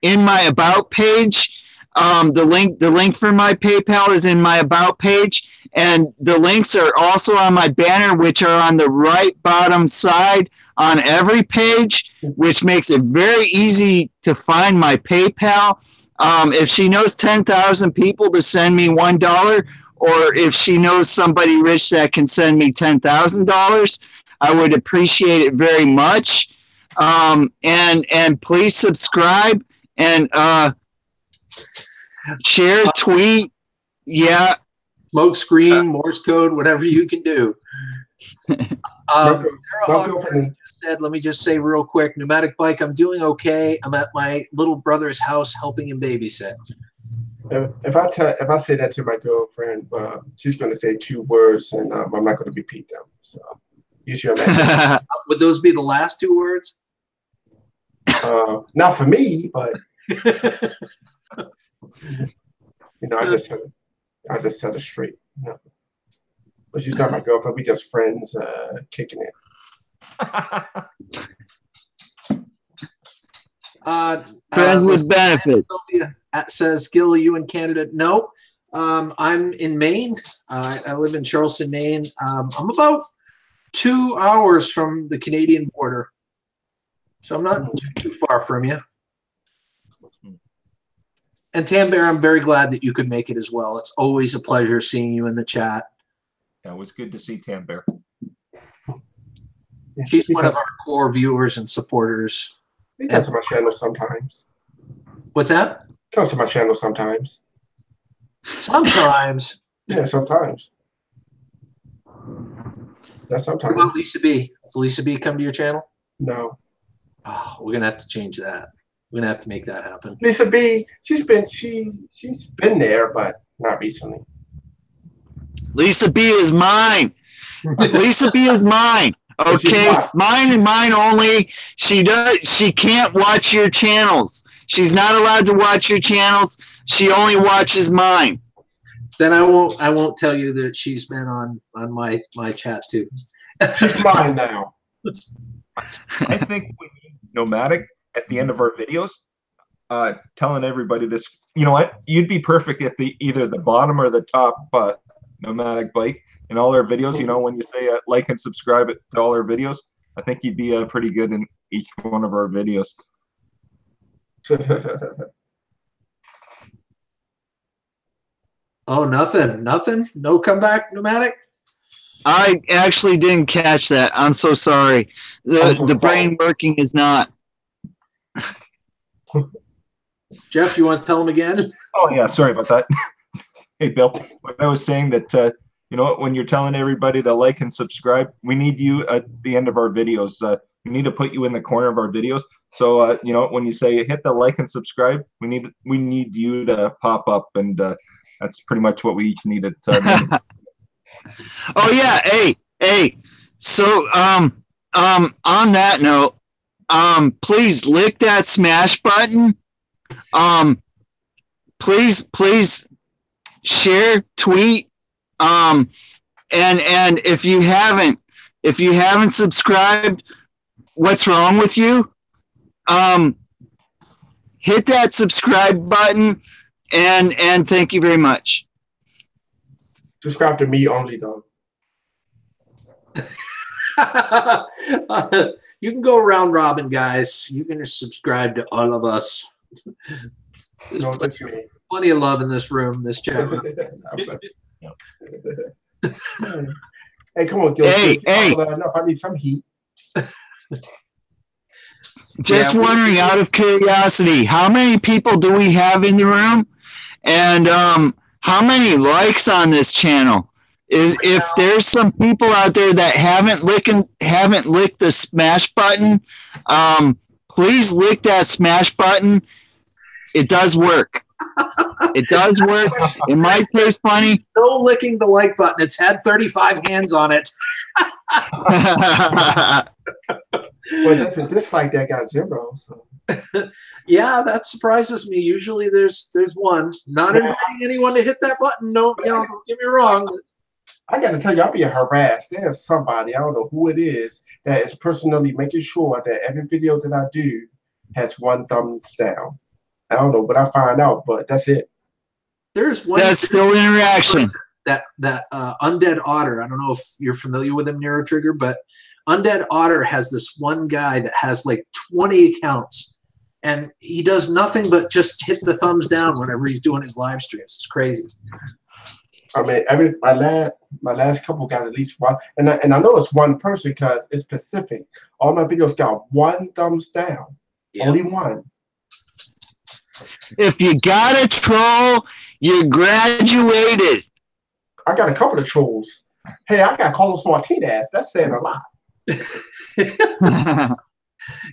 in my about page. The link for my PayPal is in my about page, and the links are also on my banner, which are on the right bottom side on every page, which makes it very easy to find my PayPal. If she knows 10,000 people to send me $1, or if she knows somebody rich that can send me $10,000, I would appreciate it very much. And please subscribe and share, tweet. Yeah. Smoke screen, Morse code, whatever you can do. Let me just say real quick, Pneumatic Bike, I'm doing okay. I'm at my little brother's house helping him babysit. If I say that to my girlfriend, she's going to say 2 words, and I'm not going to repeat them. So use your imagination. Would those be the last 2 words? Not for me, but I just set it straight. No. But she's not my girlfriend. We just friends, kicking it. Friends with benefits. Sophia says, Gil, are you in Canada? No, I'm in Maine. I live in Charleston, Maine. I'm about 2 hours from the Canadian border, so I'm not too far from you. And Tambert, I'm very glad that you could make it as well. It's always a pleasure seeing you in the chat. Yeah, it was good to see Tambert. She's one of our core viewers and supporters. He comes to my channel sometimes. What's that? Comes to my channel sometimes. Sometimes. Yeah, sometimes. That's sometimes. What about Lisa B? Does Lisa B come to your channel? No. Oh, we're gonna have to change that. We're gonna have to make that happen. Lisa B, she's been there, but not recently. Lisa B is mine. Lisa B is mine. Okay, mine and mine only. She can't watch your channels. She's not allowed to watch your channels. She only watches mine. Then I won't tell you that she's been on my chat too. She's mine now. I think we need Nomadic at the end of our videos, telling everybody this. You know what? You'd be perfect at either the bottom or the top Nomadic Bike in all our videos. You know, when you say like and subscribe to all our videos, I think you'd be pretty good in each one of our videos. Oh, nothing. No comeback, Pneumatic. I actually didn't catch that. I'm so sorry. The brain working is not. Jeff, you want to tell him again? Oh yeah, sorry about that. Hey Bill, I was saying that you know, when you're telling everybody to like and subscribe, we need you at the end of our videos. We need to put you in the corner of our videos. So you know, when you say hit the like and subscribe, we need you to pop up, and that's pretty much what we each needed. Oh yeah, hey. So on that note, please lick that smash button. Please share, tweet, and if you haven't subscribed, what's wrong with you? Hit that subscribe button, and thank you very much. Subscribe to me only, though. You can go round robin, guys. You can subscribe to all of us. There's plenty of love in this room, this chat room. Hey, come on, Gil. Hey. Enough. I need some heat. Just wondering, out of curiosity, how many people do we have in the room? And how many likes on this channel? If there's some people out there that haven't licked the smash button, please lick that smash button. It does work. It does work. It might taste funny. No licking the like button. It's had 35 hands on it. Well, that's a dislike that got 0. So. Yeah, that surprises me. Usually there's one. Not inviting anyone to hit that button. No, don't get me wrong. I got to tell you, I'm being harassed. There's somebody, I don't know who it is, that is personally making sure that every video that I do has one thumbs down. I don't know what I find out, but that's it. There's one. That's still interaction. That Undead Otter. I don't know if you're familiar with him, Neurotrigger, but Undead Otter has this one guy that has like 20 accounts, and he does nothing but just hit the thumbs down whenever he's doing his live streams. It's crazy. I mean, my last couple got at least one, and I know it's one person because it's specific. All my videos got one thumbs down, only one. If you got a troll, you graduated. I got a couple of trolls. Hey, I got Carlos Martinez. That's saying a lot.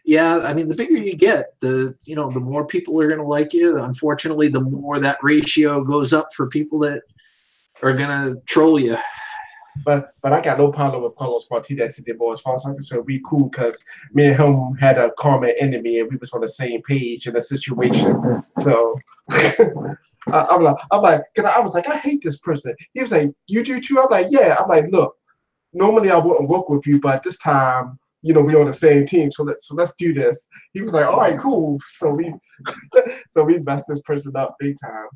Yeah, I mean, the bigger you get, the more people are going to like you. Unfortunately, the more that ratio goes up for people that are going to troll you. But I got no problem with Carlos Martinez anymore. As far as I'm concerned, we cool because me and him had a common enemy and we was on the same page in the situation. So I'm like, cause I was like, I hate this person. He was like, you do too? I'm like, yeah. I'm like, look, normally I wouldn't work with you, but this time, we're on the same team. So let's do this. He was like, all right, cool. So we messed this person up big time.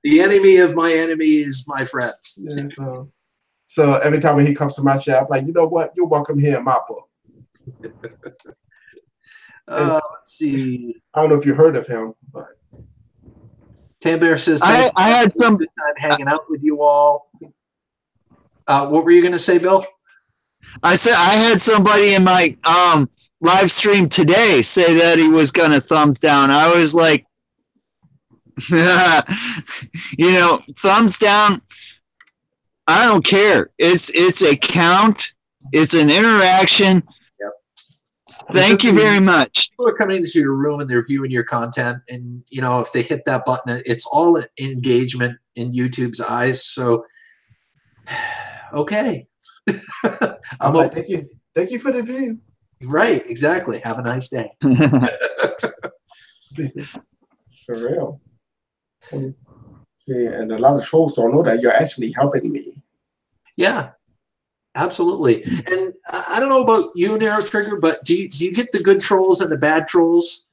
The enemy of my enemy is my friend. Yeah, so every time when he comes to my shop, I'm like, you know what? You're welcome here in my book. Let's see. I don't know if you heard of him, but Tambear says, I had some good time hanging out with you all. What were you going to say, Bill? I said I had somebody in my live stream today say that he was gonna thumbs down. I was like, thumbs down. I don't care. It's a count. It's an interaction. Yep. Thank you very much. People are coming into your room and they're viewing your content, and if they hit that button, it's all engagement in YouTube's eyes. So, okay. I'm like, thank you for the view. Right, exactly. Have a nice day. For real. See, and a lot of trolls don't know that you're actually helping me. Yeah, absolutely. And I don't know about you, Neurotrigger, but do you get the good trolls and the bad trolls?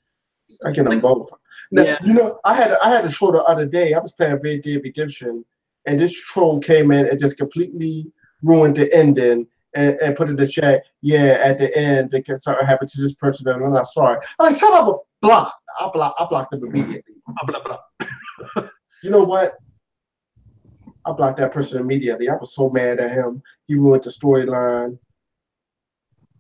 I get them both. Now, yeah. I had a troll the other day. I was playing Red Dead Redemption, and this troll came in and just completely ruined the ending and put in the chat, yeah, at the end, something happened to this person, and I'm not sorry. I'm like, shut up, block. I blocked them immediately. Blah, blah. You know what? I blocked that person immediately. I was so mad at him. He ruined the storyline.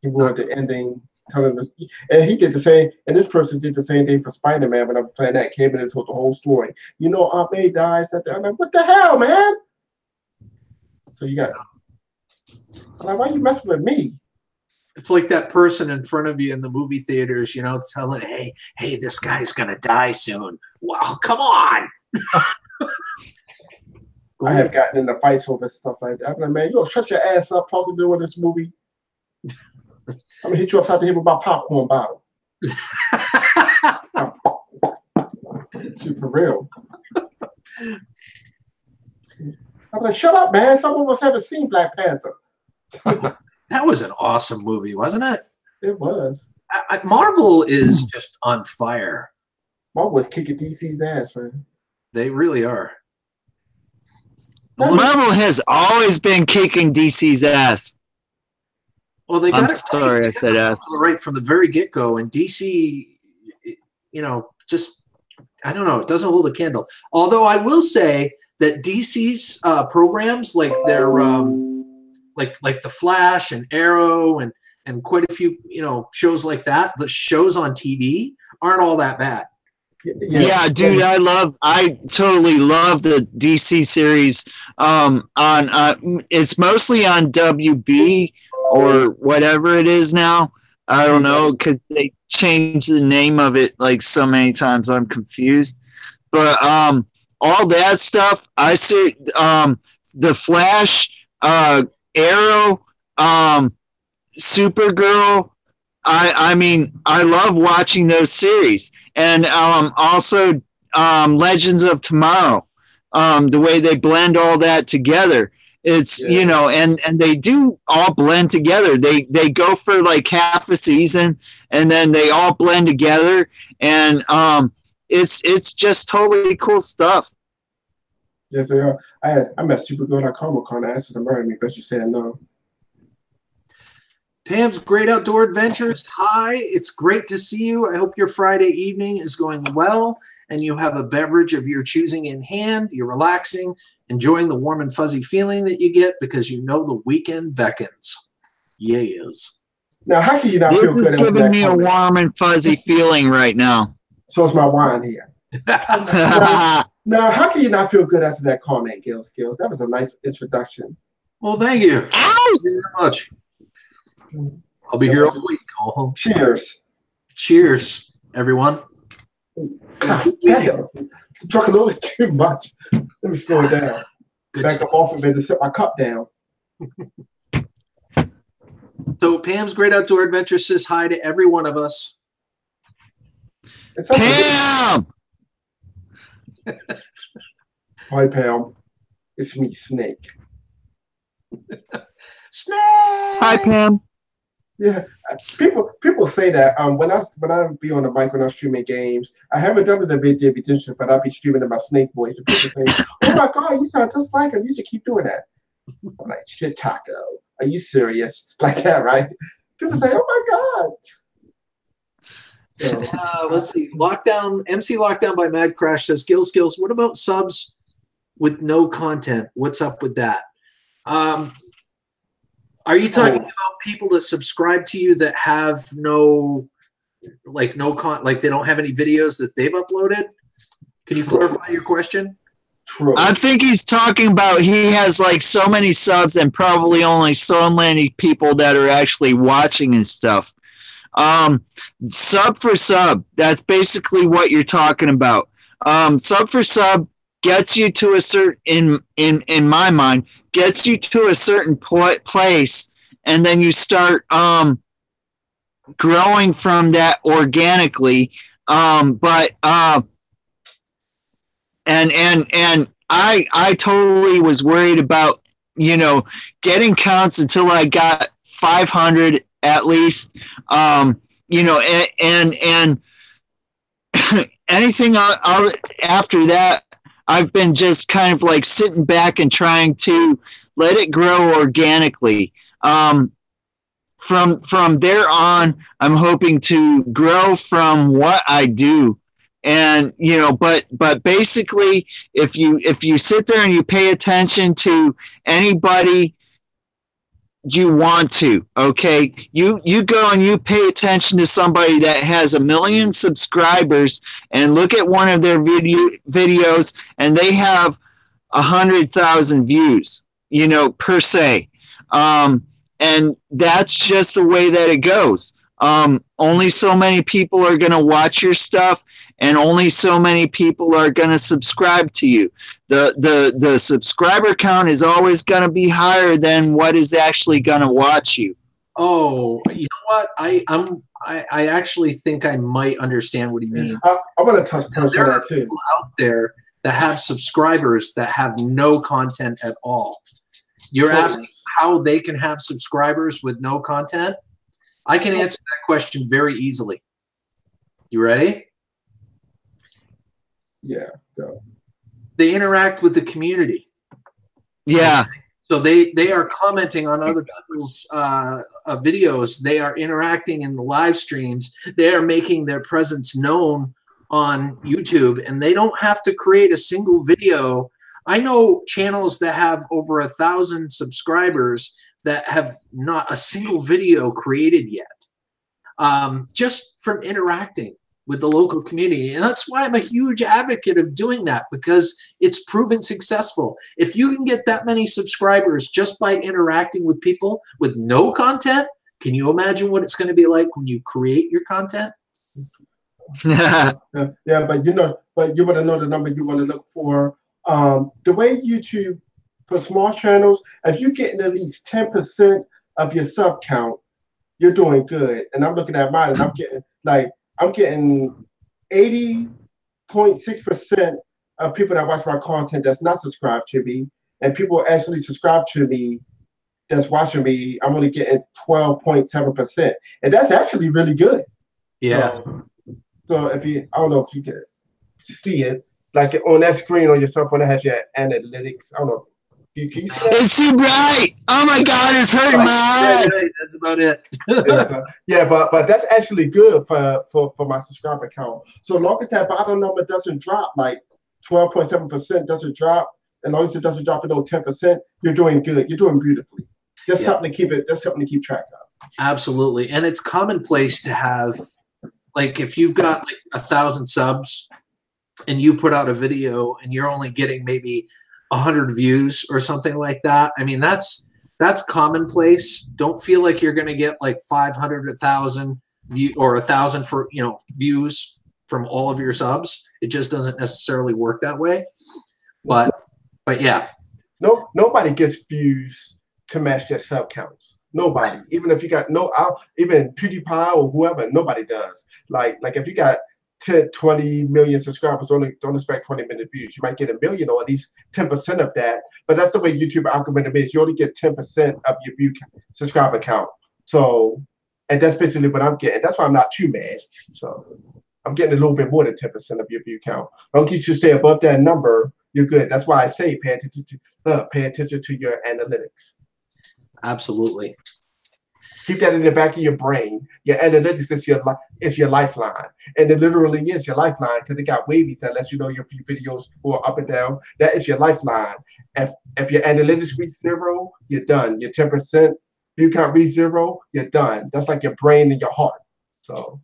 He ruined the ending. Telling us, and he did the same. And this person did the same thing for Spider-Man when I was playing that. Came in and told the whole story. Aunt May dies at the. I'm like, what the hell, man? So you got. I'm like, why are you messing with me? It's like that person in front of you in the movie theaters, telling, hey, this guy's gonna die soon. Wow, come on. I have gotten into fights over stuff like that. I'm like, man, you'll shut your ass up talking to this movie. I'm gonna hit you upside the head with my popcorn bottle. Shoot, for real. I'm like, shut up, man. Some of us haven't seen Black Panther. That was an awesome movie, wasn't it? It was. Marvel is just on fire. Marvel was kicking DC's ass, man. They really are. Marvel has always been kicking DC's ass. Well, they got I said that right from the very get-go, and DC, just I don't know, it doesn't hold a candle. Although I will say that DC's programs, like their like the Flash and Arrow and quite a few shows like that, the shows on TV aren't all that bad. Yeah, dude, I totally love the DC series. It's mostly on WB or whatever it is now. I don't know, because they changed the name of it like so many times. I'm confused. But all that stuff, I see the Flash, Arrow, Supergirl. I mean, I love watching those series. And also Legends of Tomorrow. the way they blend all that together. It's you know, and they do all blend together. They go for like half a season, and then they all blend together, and it's just totally cool stuff. Yes, they are. I met Supergirl at Comic-Con. I asked her to marry me, but she said no. Pam's Great Outdoor Adventures. Hi, it's great to see you. I hope your Friday evening is going well and you have a beverage of your choosing in hand. You're relaxing, enjoying the warm and fuzzy feeling that you get because you know the weekend beckons. Yes. Now, how can you not This feel good is after giving that me a comment? warm and fuzzy feeling right now. So it's my wine here. Now, how can you not feel good after that comment, Gil Skillz? That was a nice introduction. Well, thank you. Ow! Thank you very much. I'll be here all week. Cheers. Cheers, everyone. God damn. Drunk a little too much. Let me slow it down. Good Back stuff. up off of it to set my cup down. So Pam's Great Outdoor Adventure says hi to every one of us. It's such a- Pam! Hi, Pam. It's me, Snake. Snake! Hi, Pam. Yeah, people say that when I be on the mic when I'm streaming games, I haven't done it a bit edition, but I'll be streaming in my Snake voice, and people say, "Oh my God, you sound just like him. You should keep doing that." I'm like, "Shit, Taco, are you serious?" Like that, right? People say, "Oh my God." So, Let's see. Lockdown, MC Lockdown by Mad Crash says, Gil Skillz, what about subs with no content? What's up with that? Are you talking about people that subscribe to you that have they don't have any videos that they've uploaded? Can you clarify your question? true. I think he's talking about he has like so many subs and probably only so many people that are actually watching and stuff. Sub for sub, that's basically what you're talking about. Sub for sub gets you to a certain, in my mind, gets you to a certain place, and then you start growing from that organically. And I totally was worried about, getting counts until I got 500 at least, and anything after that, I've been just kind of like sitting back and trying to let it grow organically. From there on, I'm hoping to grow from what I do. And but basically, if you sit there and you pay attention to anybody you want to, okay, you go and you pay attention to somebody that has 1 million subscribers and look at one of their videos and they have 100,000 views, per se, and that's just the way that it goes. Only so many people are going to watch your stuff, and only so many people are going to subscribe to you. The subscriber count is always going to be higher than what is actually going to watch you. Oh, you know what? I actually think I might understand what he means. I want to touch on There are that too. people out there that have subscribers that have no content at all. You're asking how they can have subscribers with no content? I can answer that question very easily. You ready? Yeah, go. They interact with the community. Yeah. So they are commenting on other people's videos. They are interacting in the live streams. They are making their presence known on YouTube, and they don't have to create a single video. I know channels that have over 1,000 subscribers that have not a single video created yet, just from interacting with the local community. And that's why I'm a huge advocate of doing that, because it's proven successful. If you can get that many subscribers just by interacting with people with no content, can you imagine what it's going to be like when you create your content? Yeah, but you want to know the number you want to look for. The way YouTube, for small channels, if you're getting at least 10% of your sub count, you're doing good. And I'm looking at mine, and I'm getting 80.6% people that watch my content that's not subscribed to me, and people actually subscribe to me that's watching me, I'm only getting 12.7%, and that's actually really good. Yeah. So if you, I don't know if you can see it, like on that screen on your cell phone that has your analytics. I don't know. Can you see that? It's too bright. Oh my God, it's hurting my eye. Right, that's about it. Yeah, but that's actually good for my subscriber count. So long as that bottom number doesn't drop, like 12.7% doesn't drop, as long as it doesn't drop below 10%, you're doing good. You're doing beautifully. Just something to keep it. That's something to keep track of. Absolutely, and it's commonplace to have, like, if you've got like 1,000 subs, and you put out a video, and you're only getting maybe 100 views or something like that. I mean, that's commonplace. Don't feel like you're going to get like 500, 1,000 view or 1,000 for views from all of your subs. It just doesn't necessarily work that way. But yeah. No, nobody gets views to match their sub counts. Nobody. Even if you got even PewDiePie or whoever, nobody does. Like if you got 10, 20 million subscribers, don't expect 20 million views. You might get 1 million or at least 10% of that. But that's the way YouTube algorithm is. You only get 10% of your subscriber count. So, and that's basically what I'm getting. That's why I'm not too mad. So I'm getting a little bit more than 10% of your view count. As long as you stay above that number, you're good. That's why I say pay attention to your analytics. Absolutely. Keep that in the back of your brain. Your analytics is your lifeline, and it literally is your lifeline because it got wavies that lets you know your videos go up and down. That is your lifeline. If your analytics reach 0, you're done. Your 10% view count reach 0, you're done. That's like your brain and your heart. So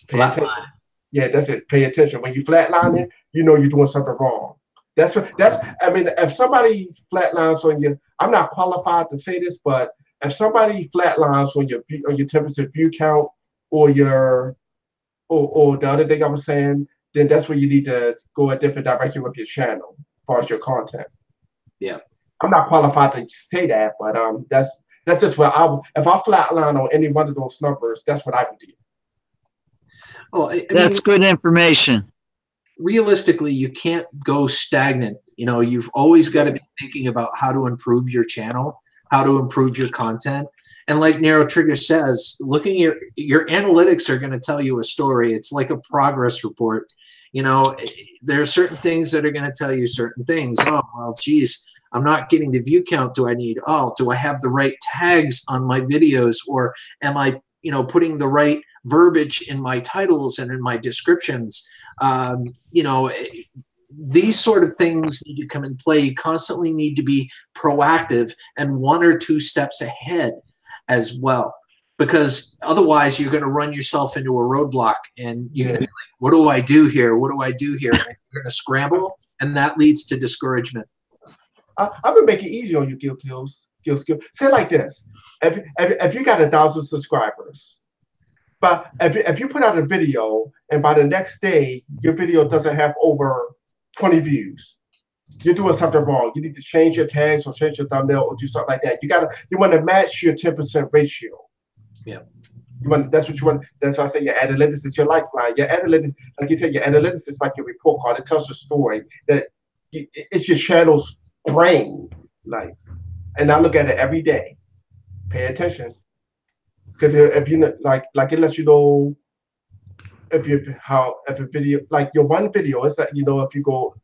flatline. Yeah, that's it. Pay attention. When you flatline it, you know you're doing something wrong. I mean, if somebody flatlines on you, I'm not qualified to say this, but if somebody flatlines on your 10% view count or the other thing I was saying, then that's where you need to go a different direction with your channel as far as your content. Yeah. I'm not qualified to say that, but that's just what if I flatline on any one of those numbers, that's what I would do. Oh, that's good information. Realistically, you can't go stagnant. You've always got to be thinking about how to improve your channel, how to improve your content. And like Narrow Trigger says, looking at your analytics are going to tell you a story. It's like a progress report. There are certain things that are going to tell you certain things. Oh, well, geez, I'm not getting the view count do I have the right tags on my videos, or am I, putting the right verbiage in my titles and in my descriptions? These sort of things need to come in play. You constantly need to be proactive and 1 or 2 steps ahead as well, because otherwise you're going to run yourself into a roadblock and you're going to be like, what do I do here? What do I do here? And you're going to scramble, and that leads to discouragement. I'm going to make it easy on you, Gil Skillz. Say it like this. If you got 1,000 subscribers, but if you put out a video and by the next day your video doesn't have over 20 views, you're doing something wrong. You need to change your tags or change your thumbnail or do something like that. You want to match your 10% ratio. Yeah. That's what you want. That's why I say your analytics is your lifeline. Your analytics, like you said, your analytics is like your report card. It tells a story that it's your channel's brain. And I look at it every day. Pay attention. Because if you like it lets you know if a video, like your one video, it's that if you go,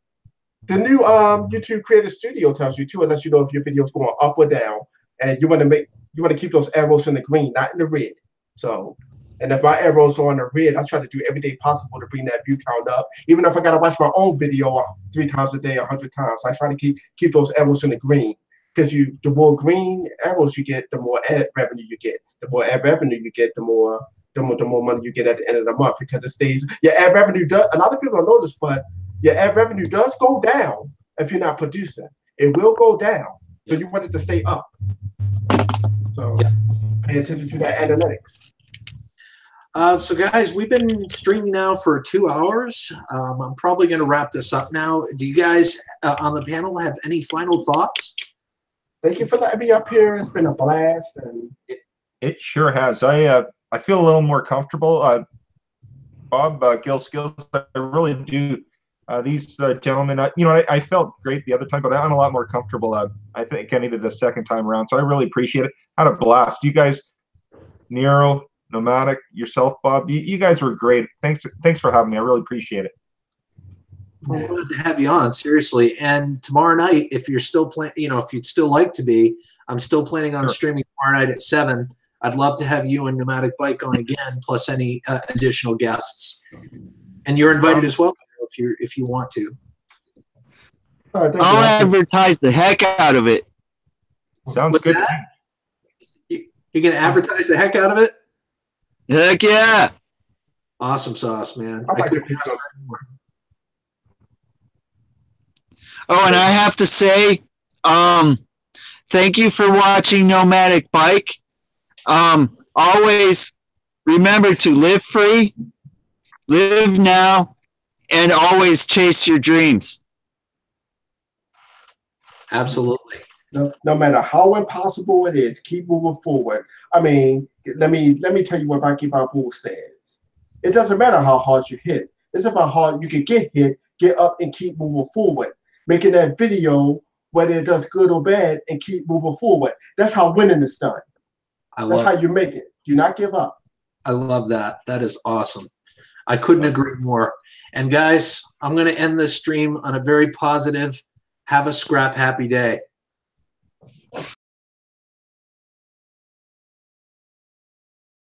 the new YouTube Creator Studio tells you too. It lets you know if your video is going up or down, and you want to keep those arrows in the green, not in the red. So, and if my arrows are on the red, I try to do everything possible to bring that view count up. Even if I gotta watch my own video 3 times a day, 100 times, I try to keep those arrows in the green. Because the more green arrows you get, the more ad revenue you get. The more ad revenue you get, the more money you get at the end of the month, because it stays. Your ad revenue does. A lot of people don't know this, but your ad revenue does go down if you're not producing. It will go down, so you want it to stay up. So pay attention to that analytics. So guys, we've been streaming now for 2 hours. I'm probably going to wrap this up now. Do you guys on the panel have any final thoughts? Thank you for letting me up here. It's been a blast, and it sure has. I feel a little more comfortable. Bob, Gil Skillz, I really do These gentlemen, I felt great the other time, but I'm a lot more comfortable. I think I needed a second time around, so I really appreciate it. Had a blast. You guys, Nero, Nomadic, yourself, Bob, you guys were great. Thanks for having me. I really appreciate it. Well, glad to have you on, seriously. And tomorrow night, if you're still playing, if you'd still like to be, I'm still planning on streaming tomorrow night at 7. I'd love to have you and Nomadic Bike on again, plus any additional guests. And you're invited as well if you want to. I'll advertise the heck out of it. Sounds What's good. that? You're gonna advertise the heck out of it? Heck yeah! Awesome sauce, man. I like couldn't it. ask for more. Oh, and I have to say, thank you for watching Nomadic Bike. Always remember to live free, live now, and always chase your dreams. Absolutely. No matter how impossible it is, keep moving forward. I mean, let me tell you what Rocky Balboa says. It doesn't matter how hard you hit. It's about how you can get hit, get up, and keep moving forward. Making that video, whether it does good or bad, and keep moving forward. That's how winning is done. That's how you make it. Do not give up. I love that. That is awesome. I couldn't agree more. And guys, I'm going to end this stream on a very positive, have a scrap happy day.